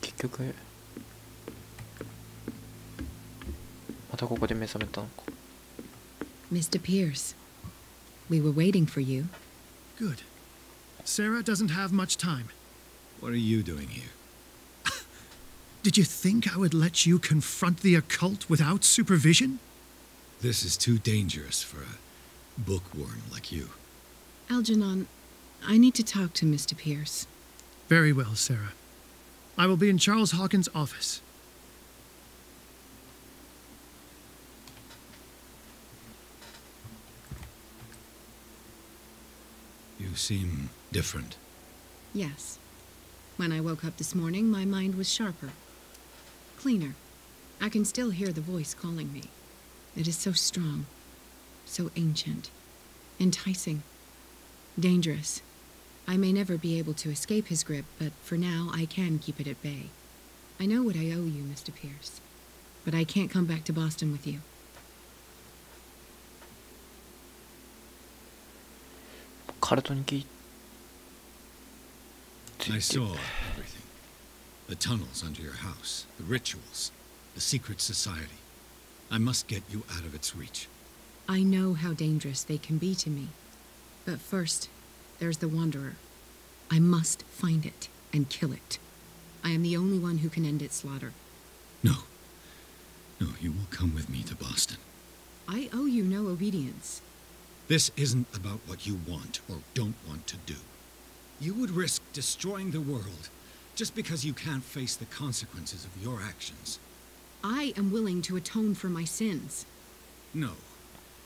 結局またここで目覚めたのか。 Mr. Pierce, we were waiting for you. Good. Sarah doesn't have much time. What are you doing here? Did you think I would let you confront the occult without supervision? This is too dangerous for a bookworm like you. Algernon, I need to talk to Mr. Pierce. Very well, Sarah. I will be in Charles Hawkins' office. You seem different. Yes. When I woke up this morning, my mind was sharper. Cleaner. I can still hear the voice calling me. It is so strong, so ancient, enticing, dangerous. I may never be able to escape his grip, but for now I can keep it at bay. I know what I owe you, Mr. Pierce. But I can't come back to Boston with you. I saw everything. The tunnels under your house, the rituals, the secret society. I must get you out of its reach. I know how dangerous they can be to me. But first, there's the Wanderer. I must find it and kill it. I am the only one who can end its slaughter. No. No, you will come with me to Boston. I owe you no obedience. This isn't about what you want or don't want to do. You would risk destroying the world just because you can't face the consequences of your actions. I am willing to atone for my sins. No.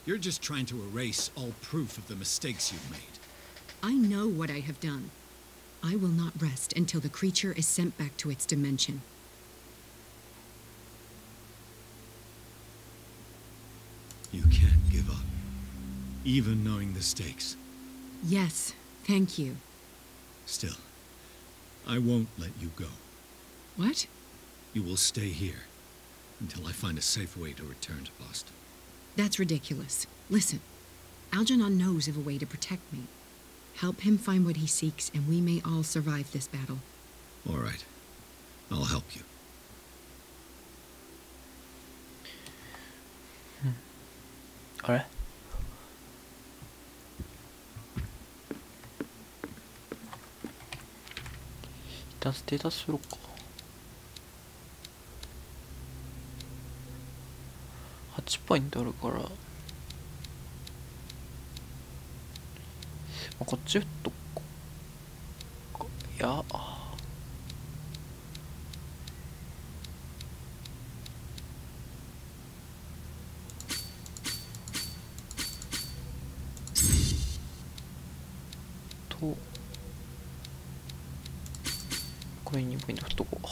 You're just trying to erase all proof of the mistakes you've made. I know what I have done. I will not rest until the creature is sent back to its dimension. You can't give up, even knowing the stakes. Yes, thank you. Still, I won't let you go. What? You will stay here until I find a safe way to return to Boston. That's ridiculous. Listen, Algernon knows of a way to protect me. Help him find what he seeks, and we may all survive this battle. All right. I'll help you. All right. 일단 스테이터스로 거. 8ポイントあるから、こっち打っとこうか。いや、とこれ2ポイント振っとこう。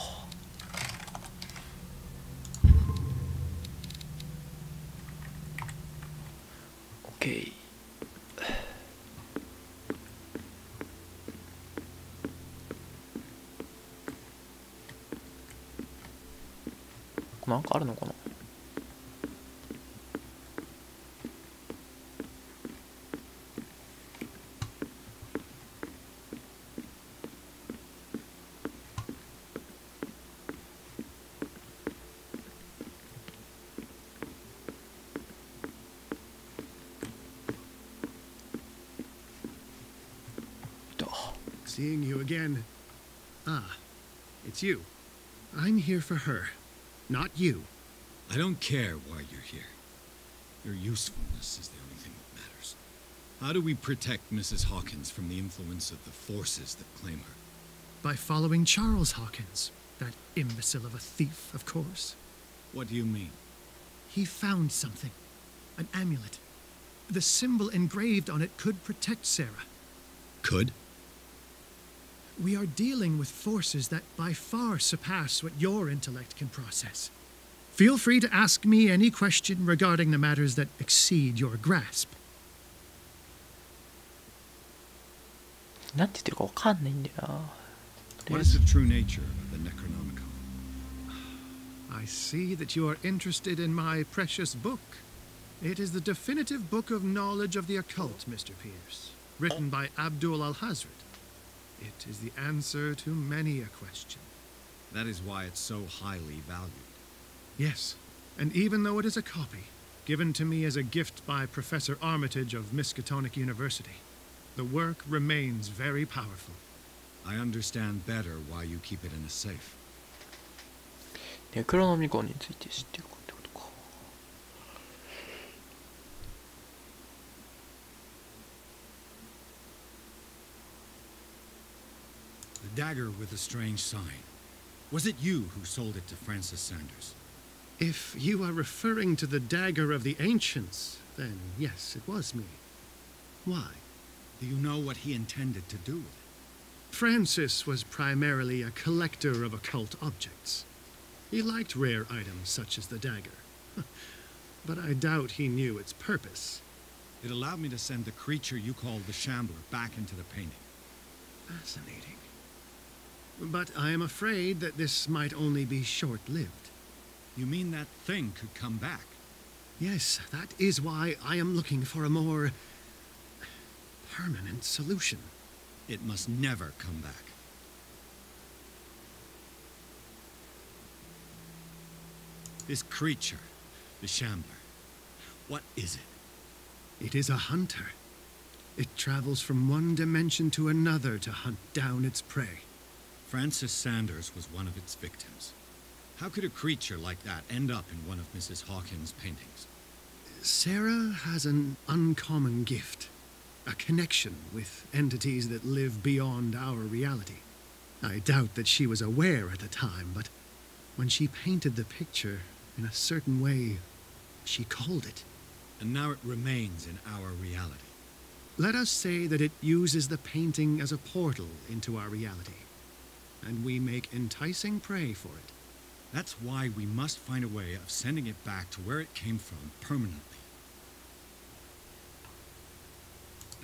OK。なんかあるのかな。Seeing you again. Ah, it's you. I'm here for her, not you. I don't care why you're here. Your usefulness is the only thing that matters. How do we protect Mrs. Hawkins from the influence of the forces that claim her? By following Charles Hawkins, that imbecile of a thief, of course. What do you mean? He found something. An amulet. The symbol engraved on it could protect Sarah. Could? We are dealing with forces that by far surpass what your intellect can process. Feel free to ask me any question regarding the matters that exceed your grasp. なんて言ってるかわかんないんだよな。 What is the true nature of the Necronomicon? I see that you are interested in my precious book. It is the definitive book of knowledge of the occult, Mr. Pierce, written by Abdul al-Hazred. It is the answer to many a question. That is why it's so highly valued. Yes, and even though it is a copy, given to me as a gift by Professor Armitage of Miskatonic University, the work remains very powerful. I understand better why you keep it in a safe. ネクロノミコンについて知ってるかってことか。The dagger with the strange sign. Was it you who sold it to Francis Sanders? If you are referring to the dagger of the ancients, then yes, it was me. Why? Do you know what he intended to do with it? Francis was primarily a collector of occult objects. He liked rare items such as the dagger. But I doubt he knew its purpose. It allowed me to send the creature you called the Shambler back into the painting. Fascinating. But I am afraid that this might only be short-lived. You mean that thing could come back? Yes, that is why I am looking for a more permanent solution. It must never come back. This creature, the Shambler, what is it? It is a hunter. It travels from one dimension to another to hunt down its prey. Francis Sanders was one of its victims. How could a creature like that end up in one of Mrs. Hawkins' paintings? Sarah has an uncommon gift. A connection with entities that live beyond our reality. I doubt that she was aware at the time, but when she painted the picture in a certain way, she called it. And now it remains in our reality. Let us say that it uses the painting as a portal into our reality, and we make enticing prey for it. That's why we must find a way of sending it back to where it came from permanently.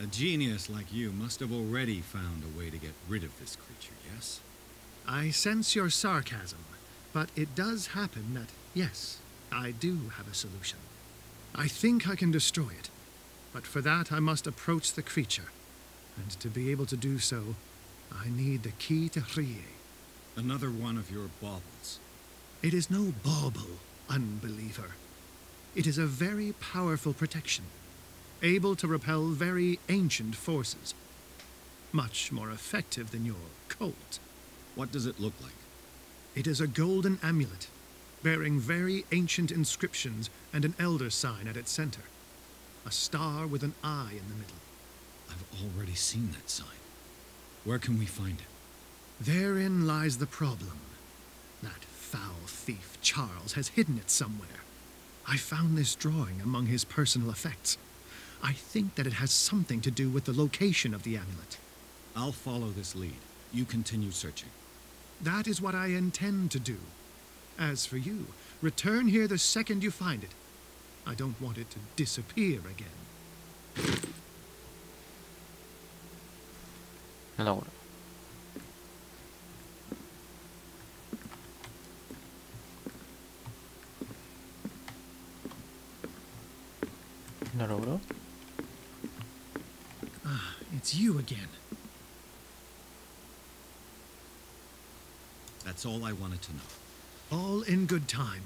A genius like you must have already found a way to get rid of this creature, yes? I sense your sarcasm, but it does happen that, yes, I do have a solution. I think I can destroy it, but for that I must approach the creature, and to be able to do so, I need the key to Rie. Another one of your baubles. It is no bauble, unbeliever. It is a very powerful protection, able to repel very ancient forces. Much more effective than your Colt. What does it look like? It is a golden amulet, bearing very ancient inscriptions and an elder sign at its center. A star with an eye in the middle. I've already seen that sign. Where can we find it? Therein lies the problem. That foul thief Charles has hidden it somewhere. I found this drawing among his personal effects. I think that it has something to do with the location of the amulet. I'll follow this lead. You continue searching. That is what I intend to do. As for you, return here the second you find it. I don't want it to disappear again. Laura. Laura? Ah, it's you again. That's all I wanted to know. All in good time.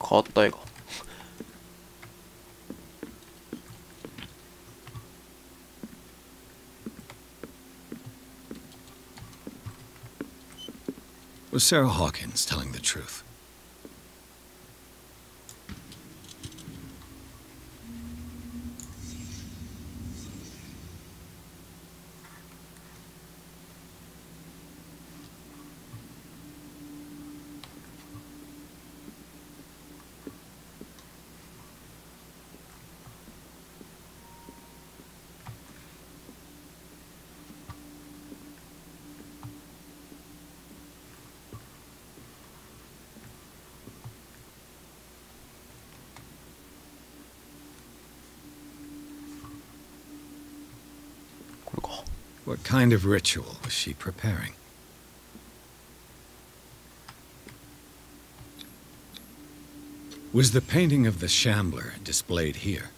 変わった絵が。Was Sarah Hawkins telling the truth? What kind of ritual was she preparing? Was the painting of the Shambler displayed here?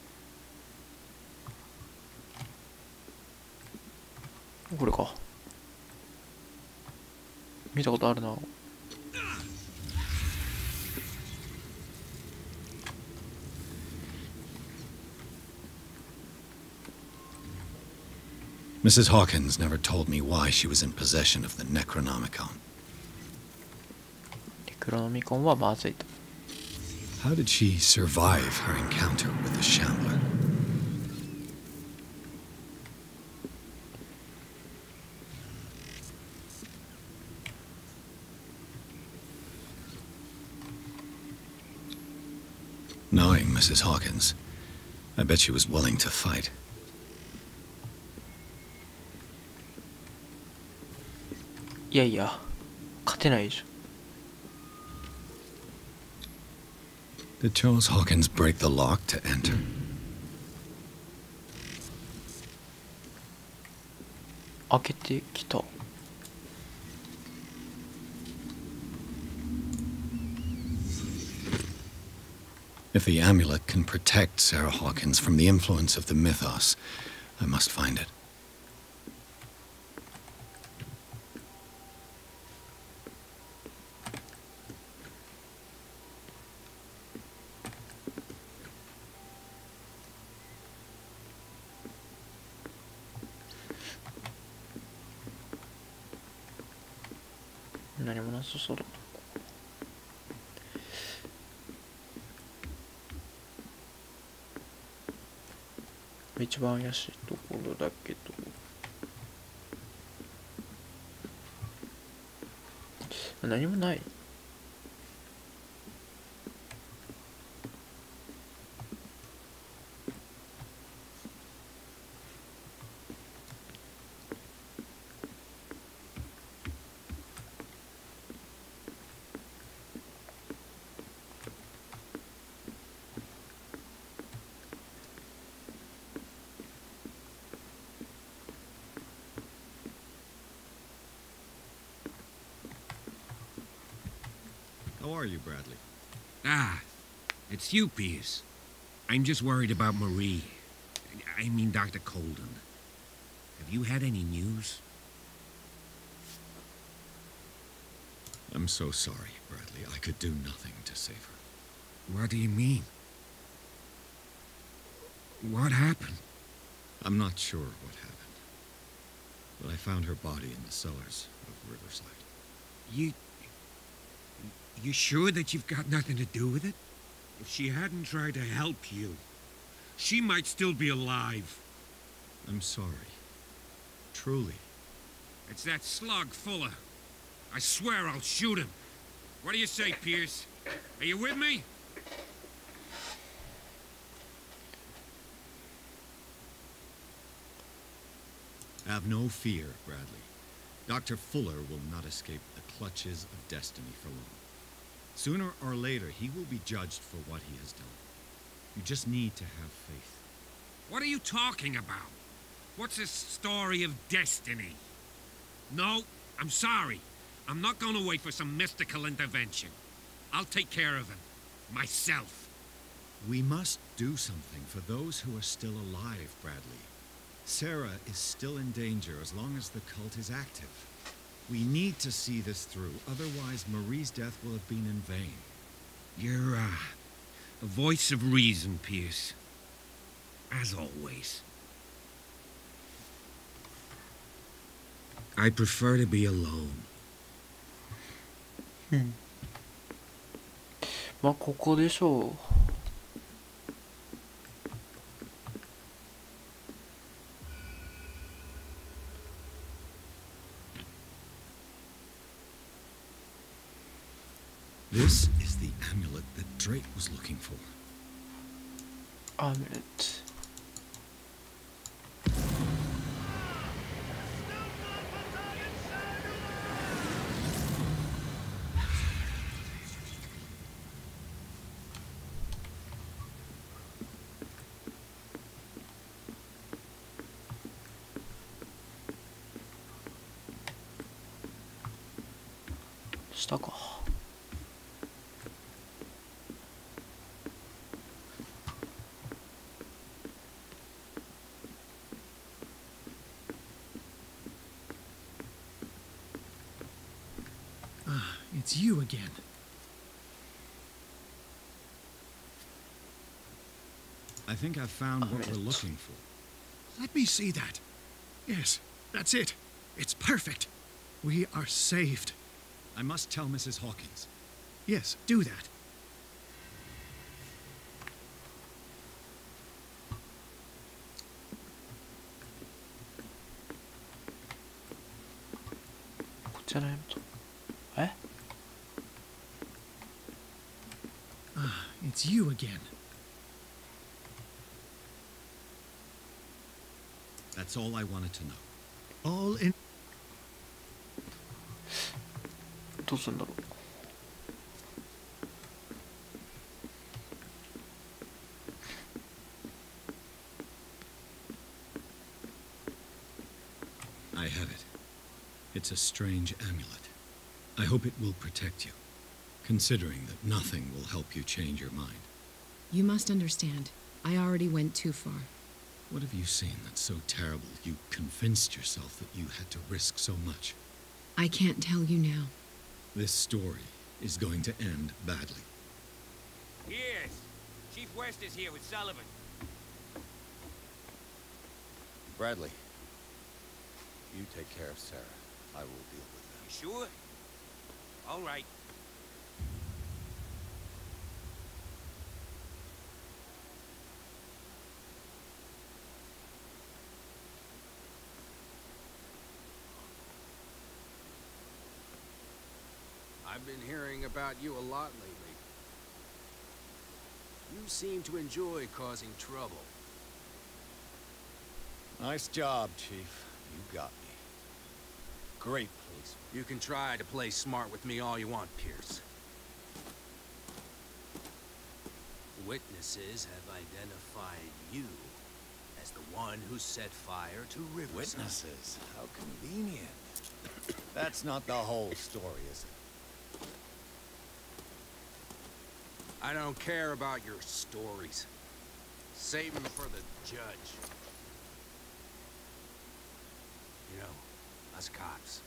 これか。見たことあるな。Mrs. Hawkins never told me why she was in possession of the Necronomicon. ネクロノミコンはまずいと。How did she survive her encounter with the Shambler? Knowing Mrs. Hawkins, I bet she was willing to fight. いやいや、勝てないでしょ。Did Charles Hawkins break the lock to enter?「開けてきた」。If the amulet can protect Sarah Hawkins from the influence of the mythos, I must find it. Not 何もなさそうだ。一番怪しいところだけど、何もない。How are you, Bradley? Ah, it's you, Pierce. I'm just worried about Marie. I mean Dr. Colden. Have you had any news? I'm so sorry, Bradley. I could do nothing to save her. What do you mean? What happened? I'm not sure what happened. But I found her body in the cellars of Riverside. You sure that you've got nothing to do with it? If she hadn't tried to help you, she might still be alive. I'm sorry. Truly. It's that slug, Fuller. I swear I'll shoot him. What do you say, Pierce? Are you with me? Have no fear, Bradley. Dr. Fuller will not escape the clutches of destiny for long. Sooner or later, he will be judged for what he has done. You just need to have faith. What are you talking about? What's this story of destiny? No, I'm sorry. I'm not going to wait for some mystical intervention. I'll take care of him. Myself. We must do something for those who are still alive, Bradley. Sarah is still in danger as long as the cult is active. We need to see this through, otherwise Marie's death will have been in vain. You're, a voice of reason, Pierce. As always. I prefer to be alone. まあここでしょう。This is the amulet that Drake was looking for. Amulet. 下か。Ah, it's you again. I think I've found what we're looking for. Let me see that. Yes, that's it. It's perfect. We are saved. I must tell Mrs. Hawkins. Yes, do that. Ah, it's you again. That's all I wanted to know. All in. どうするんだろう。I have it. It's a strange amulet. I hope it will protect you, considering that nothing will help you change your mind. You must understand, I already went too far. What have you seen that's so terrible you convinced yourself that you had to risk so much? I can't tell you now. This story is going to end badly. Yes. Chief West is here with Sullivan. Bradley, you take care of Sarah. I will deal with them. You sure? All right. I've been hearing about you a lot lately. You seem to enjoy causing trouble. Nice job, Chief. You got me. Great policeman. You can try to play smart with me all you want, Pierce. Witnesses have identified you as the one who set fire to Riverside. Witnesses? How convenient. That's not the whole story, is it? I don't care about your stories. Save them for the judge. You know, us cops,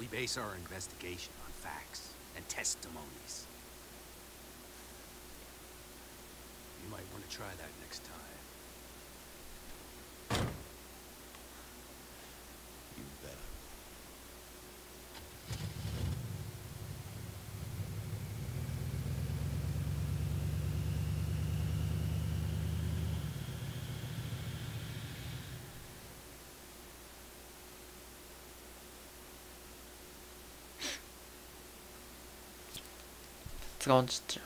we base our investigation on facts and testimonies. You might want to try that next time. You bet.使わんちっちゃう。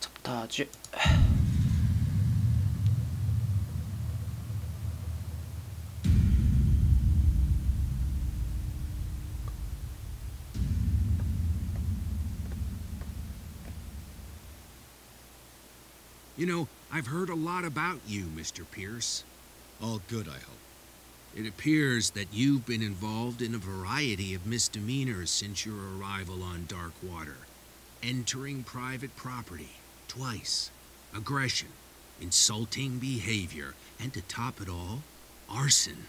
チャプター10。You know, I've heard a lot about you, Mr. Pierce. All good, I hope. It appears that you've been involved in a variety of misdemeanors since your arrival on Darkwater. Entering private property, twice. Aggression, insulting behavior, and to top it all, arson.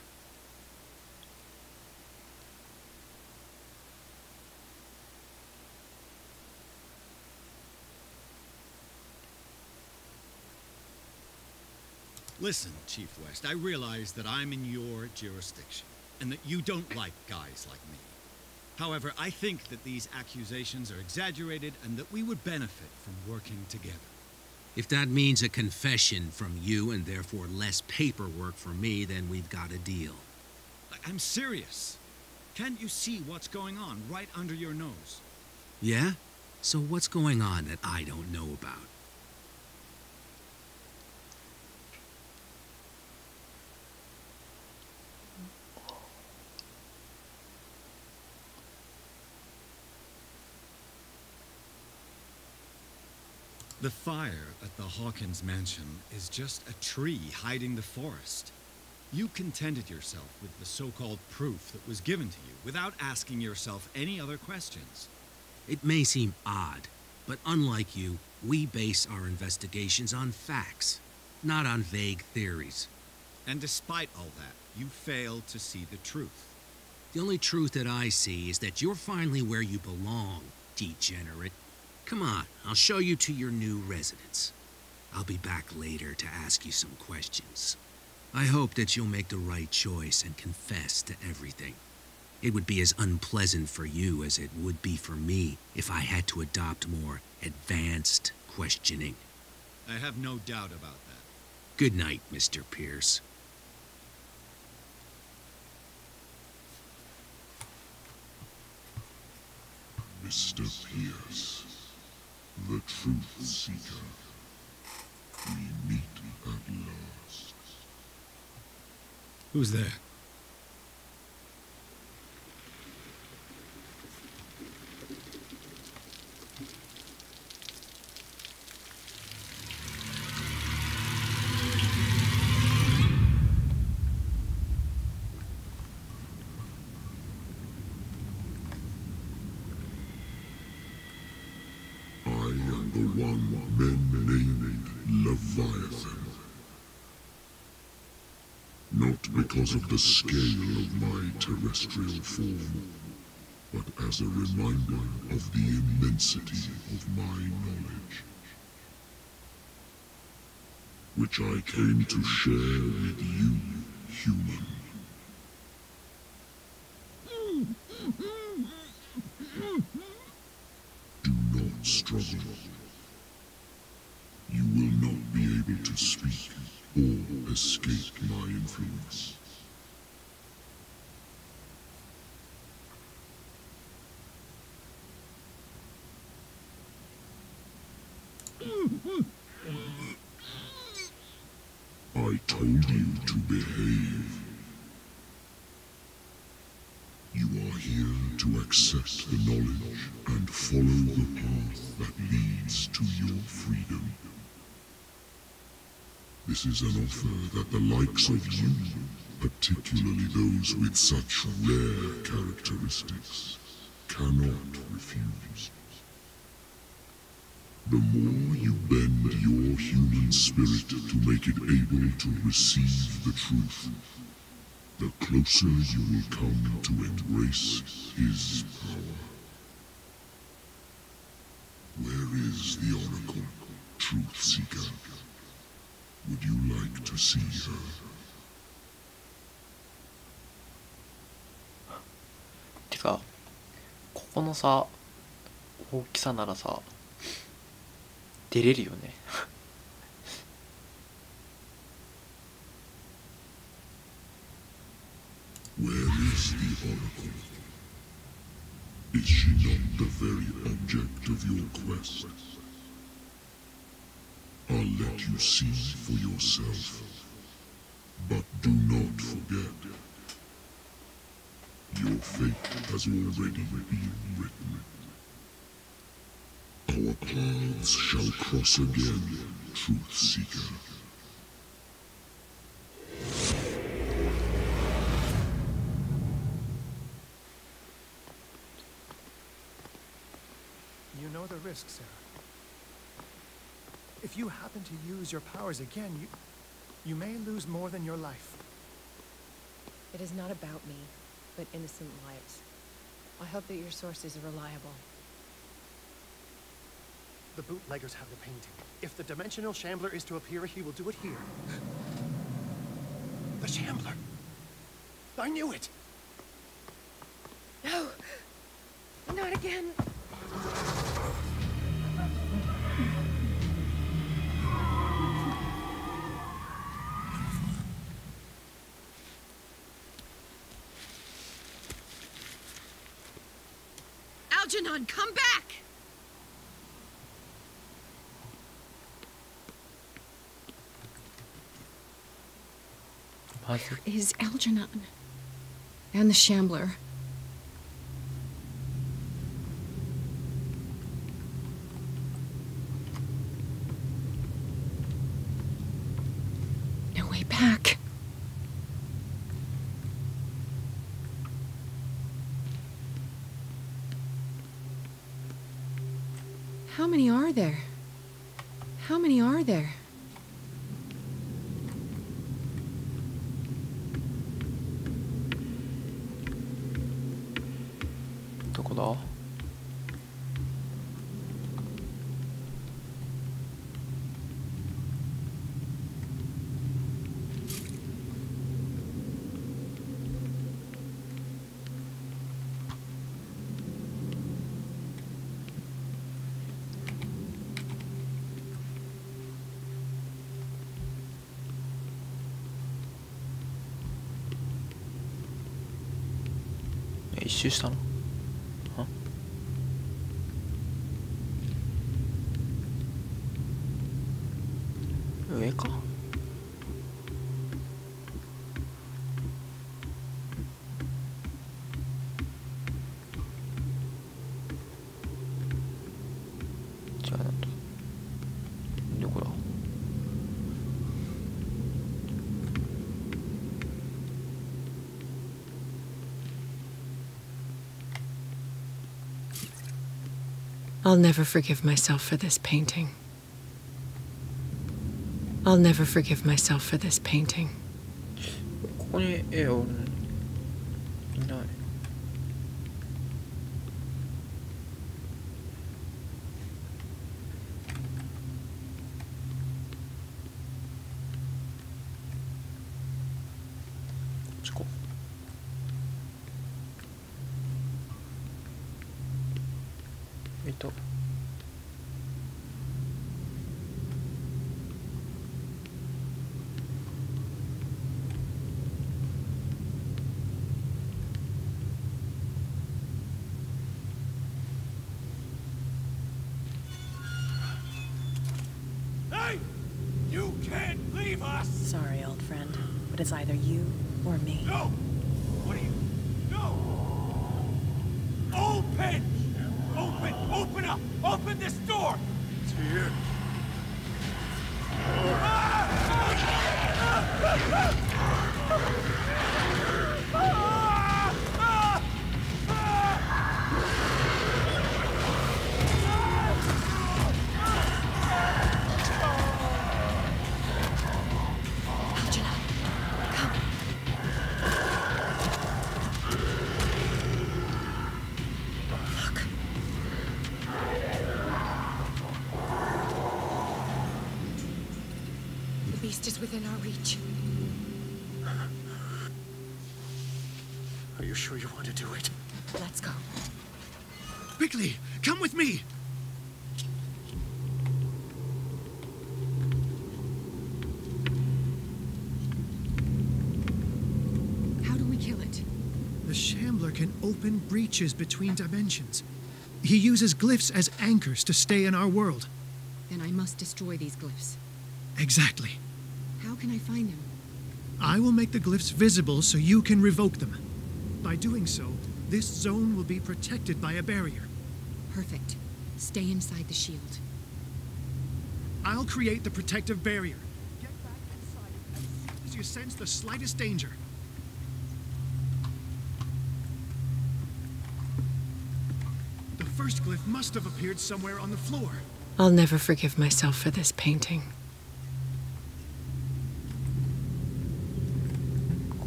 Listen, Chief West, I realize that I'm in your jurisdiction, and that you don't like guys like me. However, I think that these accusations are exaggerated and that we would benefit from working together. If that means a confession from you and therefore less paperwork for me, then we've got a deal. I'm serious. Can't you see what's going on right under your nose? Yeah? So what's going on that I don't know about? The fire at the Hawkins mansion is just a tree hiding the forest. You contented yourself with the so-called proof that was given to you without asking yourself any other questions. It may seem odd, but unlike you, we base our investigations on facts, not on vague theories. And despite all that, you failed to see the truth. The only truth that I see is that you're finally where you belong, degenerate. Come on, I'll show you to your new residence. I'll be back later to ask you some questions. I hope that you'll make the right choice and confess to everything. It would be as unpleasant for you as it would be for me if I had to adopt more advanced questioning. I have no doubt about that. Good night, Mr. Pierce. Mr. Pierce, the Truth Seeker. We meet at last. Who's there? Because of the scale of my terrestrial form, but as a reminder of the immensity of my knowledge, which I came to share with you, human. Do not struggle. You will not be able to speak or escape my influence. I told you to behave. You are here to accept the knowledge and follow the path that leads to your freedom. This is an offer that the likes of you, particularly those with such rare characteristics, cannot refuse. The more you bend your human spirit to make it able to receive the truth, the closer you will come to embrace his power. Where is the Oracle, Truth Seeker? Would you like to see her? てか、ここのさ、大きさならさ、出れるよね。Where is the Oracle? Is she not the very object of your quest? I'll let you see for yourself. But do not forget, your fate has already been written. Our paths shall cross again, Truth Seeker. You know the risk, Sarah. If you happen to use your powers again, you may lose more than your life. It is not about me, but innocent lives. I hope that your sources are reliable. The bootleggers have the painting. If the dimensional shambler is to appear, he will do it here. The shambler! I knew it! No! Not again! Algernon, come back! Where is Algernon? And the Shambler? back. How many are there? How many are there?一周したの？あ？上か？じゃあなんだ？どこだ？I'll never forgive myself for this painting. I'll never forgive myself for this painting. ここに絵をいない。こっちか。いた。Hey! You can't leave us! Sorry, old friend, but it's either you or me. No! What are you... No! Open! Open! Open up! Open this door! It's here. The beast is within our reach. Are you sure you want to do it? Let's go. Quickly, come with me! How do we kill it? The Shambler can open breaches between dimensions. He uses glyphs as anchors to stay in our world. Then I must destroy these glyphs. Exactly. How can I find him? I will make the glyphs visible so you can revoke them. By doing so, this zone will be protected by a barrier. Perfect. Stay inside the shield. I'll create the protective barrier. Get back inside as soon as you sense the slightest danger. The first glyph must have appeared somewhere on the floor. I'll never forgive myself for this painting.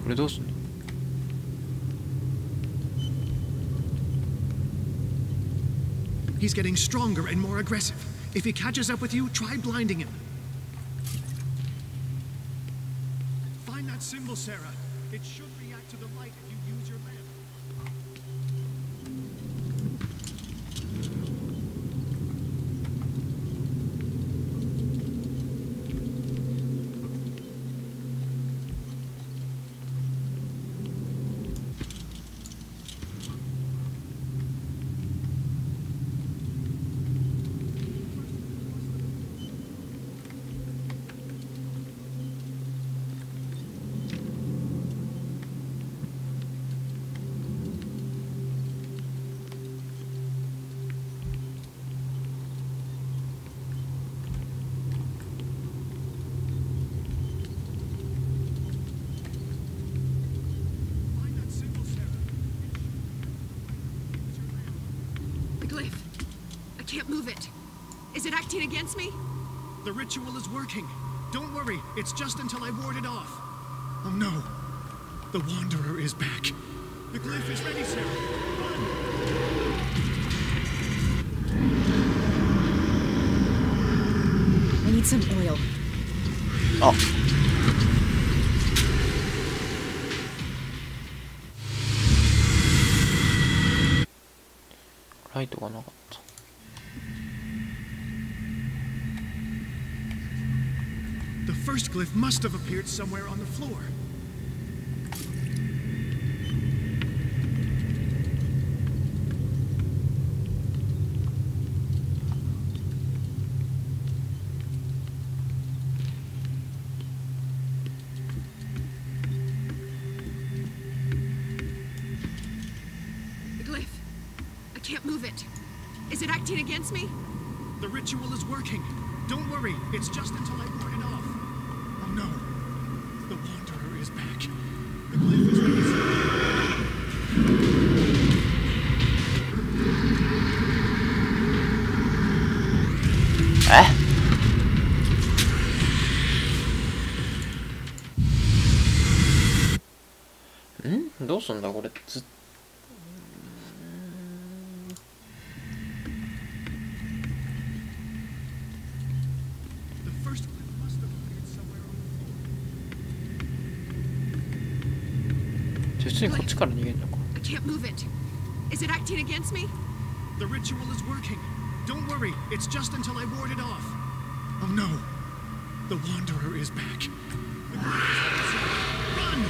これどうすんの？ He's getting stronger and more aggressive. If he catches up with you, try blinding him. Find that symbol, Sarah. It should react to the light if you use your lamp. glyph. I can't move it. Is it acting against me? The ritual is working. Don't worry, it's just until I ward it off. Oh no. The Wanderer is back. The glyph is ready, Sarah. I need some oil. Oh. Lightがなかった。The first glyph must have appeared somewhere on the floor. The glyph. I can't move it. Is it acting against me? The ritual is working. Don't worry, it's just until I ward it off. Oh no. The Wanderer is back. The glyph is ready.ん？どうすんだこれ。普通にこっちから逃げるのか。I can't move it. Is it acting against me? The ritual is working. Don't worry, it's just until I ward it off. Oh no. The Wanderer is back. Run!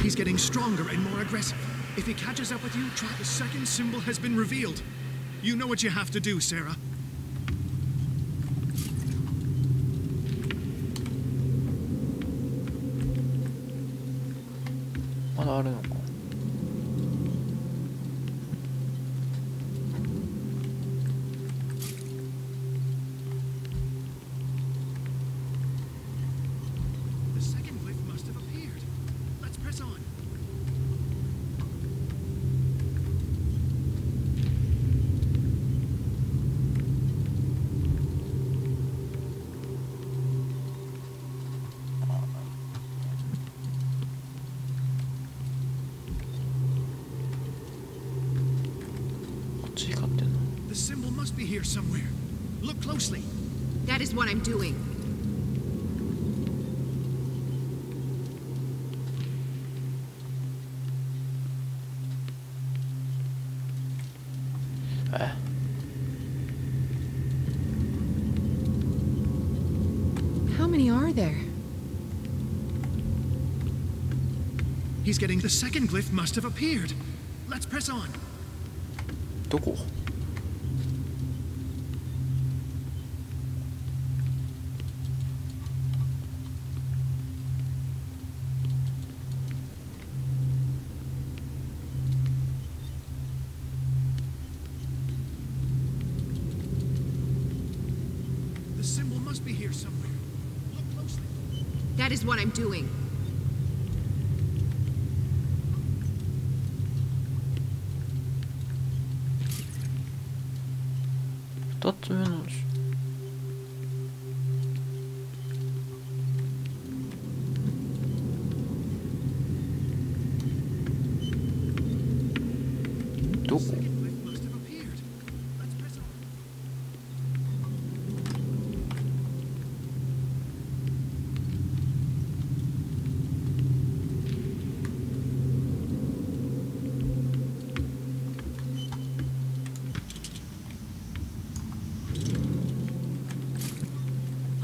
He's getting stronger and more aggressive. If he catches up with you, try. The second symbol has been revealed. You know what you have to do, Sarah. The second glyph must have appeared. Let's press on. The symbol must be here somewhere. Look closely. That is what I'm doing. How many are there? He's getting. The second glyph must have appeared. Let's press on. どこ？The symbol must be here somewhere. Look closely. That is what I'm doing. 2つ目のどこ？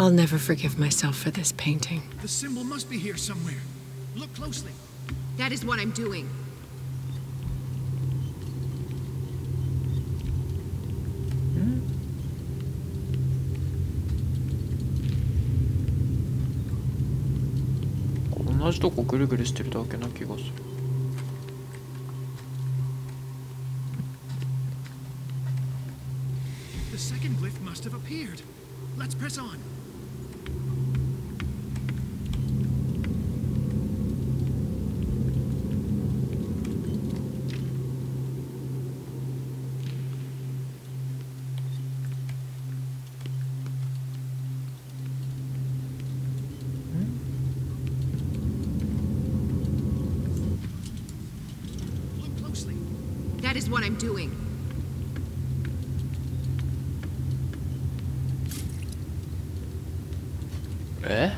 I'll never forgive myself for this painting. The symbol must be here somewhere. Look closely. That is what I'm doing. Hmm? 同じとこぐるぐるしてるだけな気がする。The second glyph must have appeared. Let's press on. That is what I'm doing. Eh?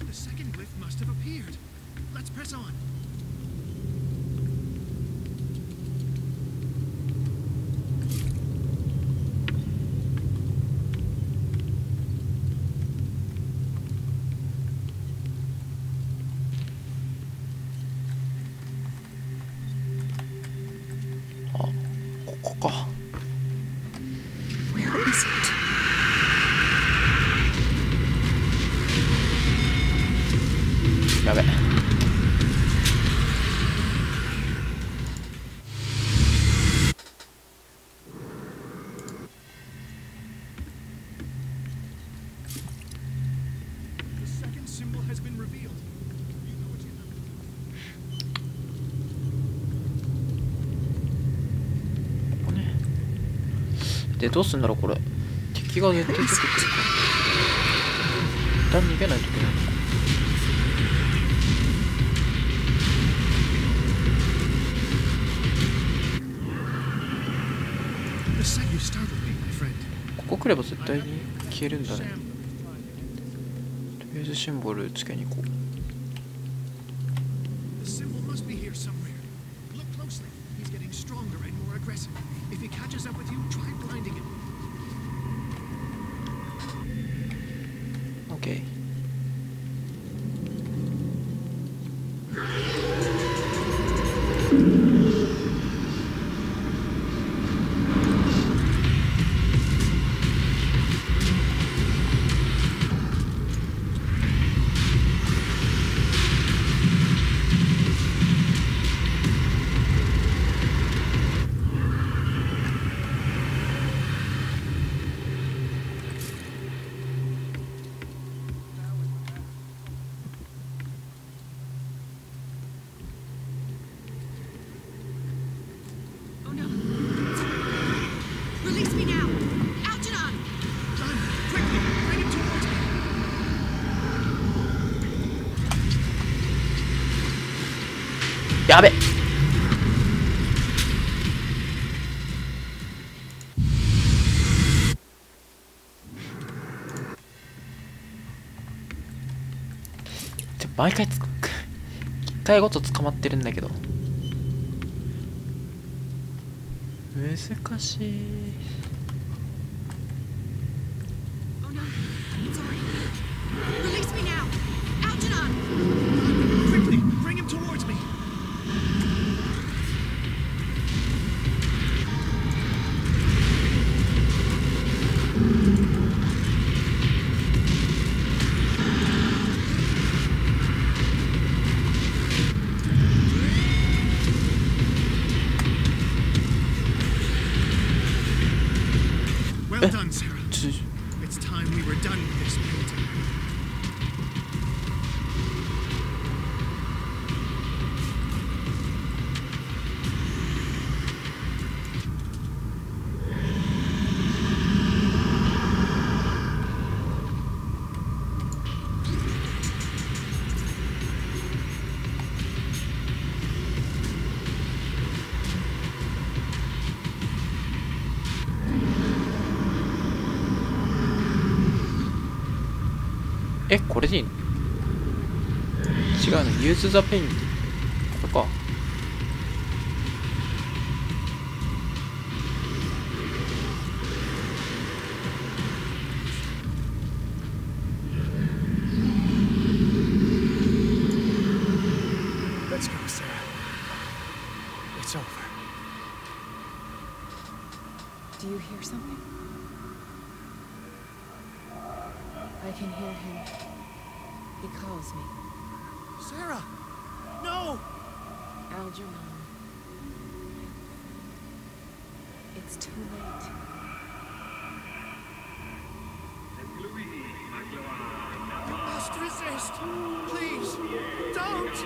The second glyph must have appeared. Let's press on. Where is it? Got it. The second symbol has been revealed. You know what you have. ここね。で、どうすんだろうこれ。敵が絶対出てくる。一旦逃げないといけないのか。The sight you startled me, my friend. ここ来れば絶対に消えるんだね。とりあえずシンボルつけに行こう。 The symbol must be here somewhere. Look closely. He's getting stronger and more aggressive. If he catches up with you, try blinding him. OK。Oh no. Release me now. Algernon! Run! Quickly! Bring him towards me! やべ。毎回一回ごと捕まってるんだけど難しい。 Oh no. It's already. Release me now. Algernon! Quickly! Bring him towards me! Well done, Sarah. It's time we were done with this painting.え、これでいいの？違うの、ユーズザペイント。これか。Let's go, Sarah. It's over. Do you hear something? I can hear him. He calls me. Sarah! No! Algernon. It's too late. You must resist! Please! Don't!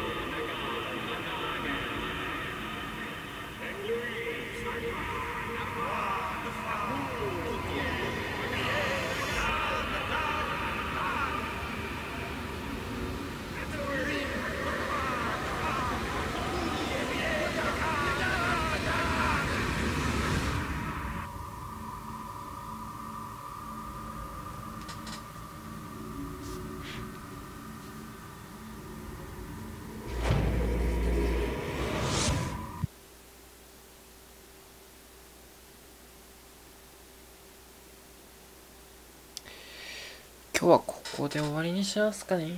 日はここで終わりにしますかね。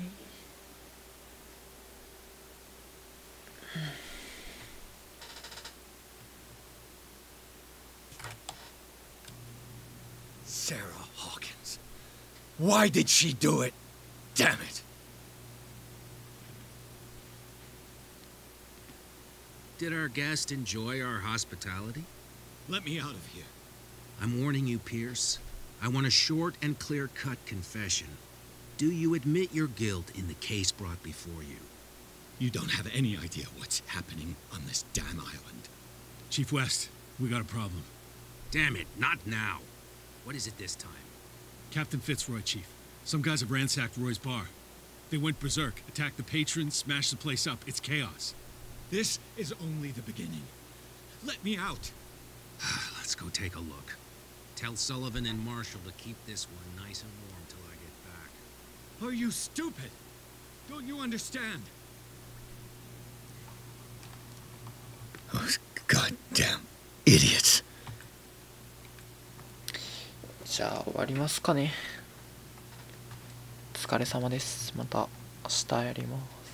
Sarah Hawkins. Why did she do it? Damn it. Did our guest enjoy our hospitality? Let me out of here. I'm warning you, Pierce. I want a short and clear-cut confession. Do you admit your guilt in the case brought before you? You don't have any idea what's happening on this damn island. Chief West, we got a problem. Damn it, not now. What is it this time? Captain Fitzroy, Chief. Some guys have ransacked Roy's bar. They went berserk, attacked the patrons, smashed the place up. It's chaos. This is only the beginning. Let me out. Let's go take a look. Tell Sullivan and Marshall to keep this one nice and warm till I get back. Are you stupid? Don't you understand? Those goddamn idiots. じゃあ終わりますかね。お疲れ様です。また明日やります。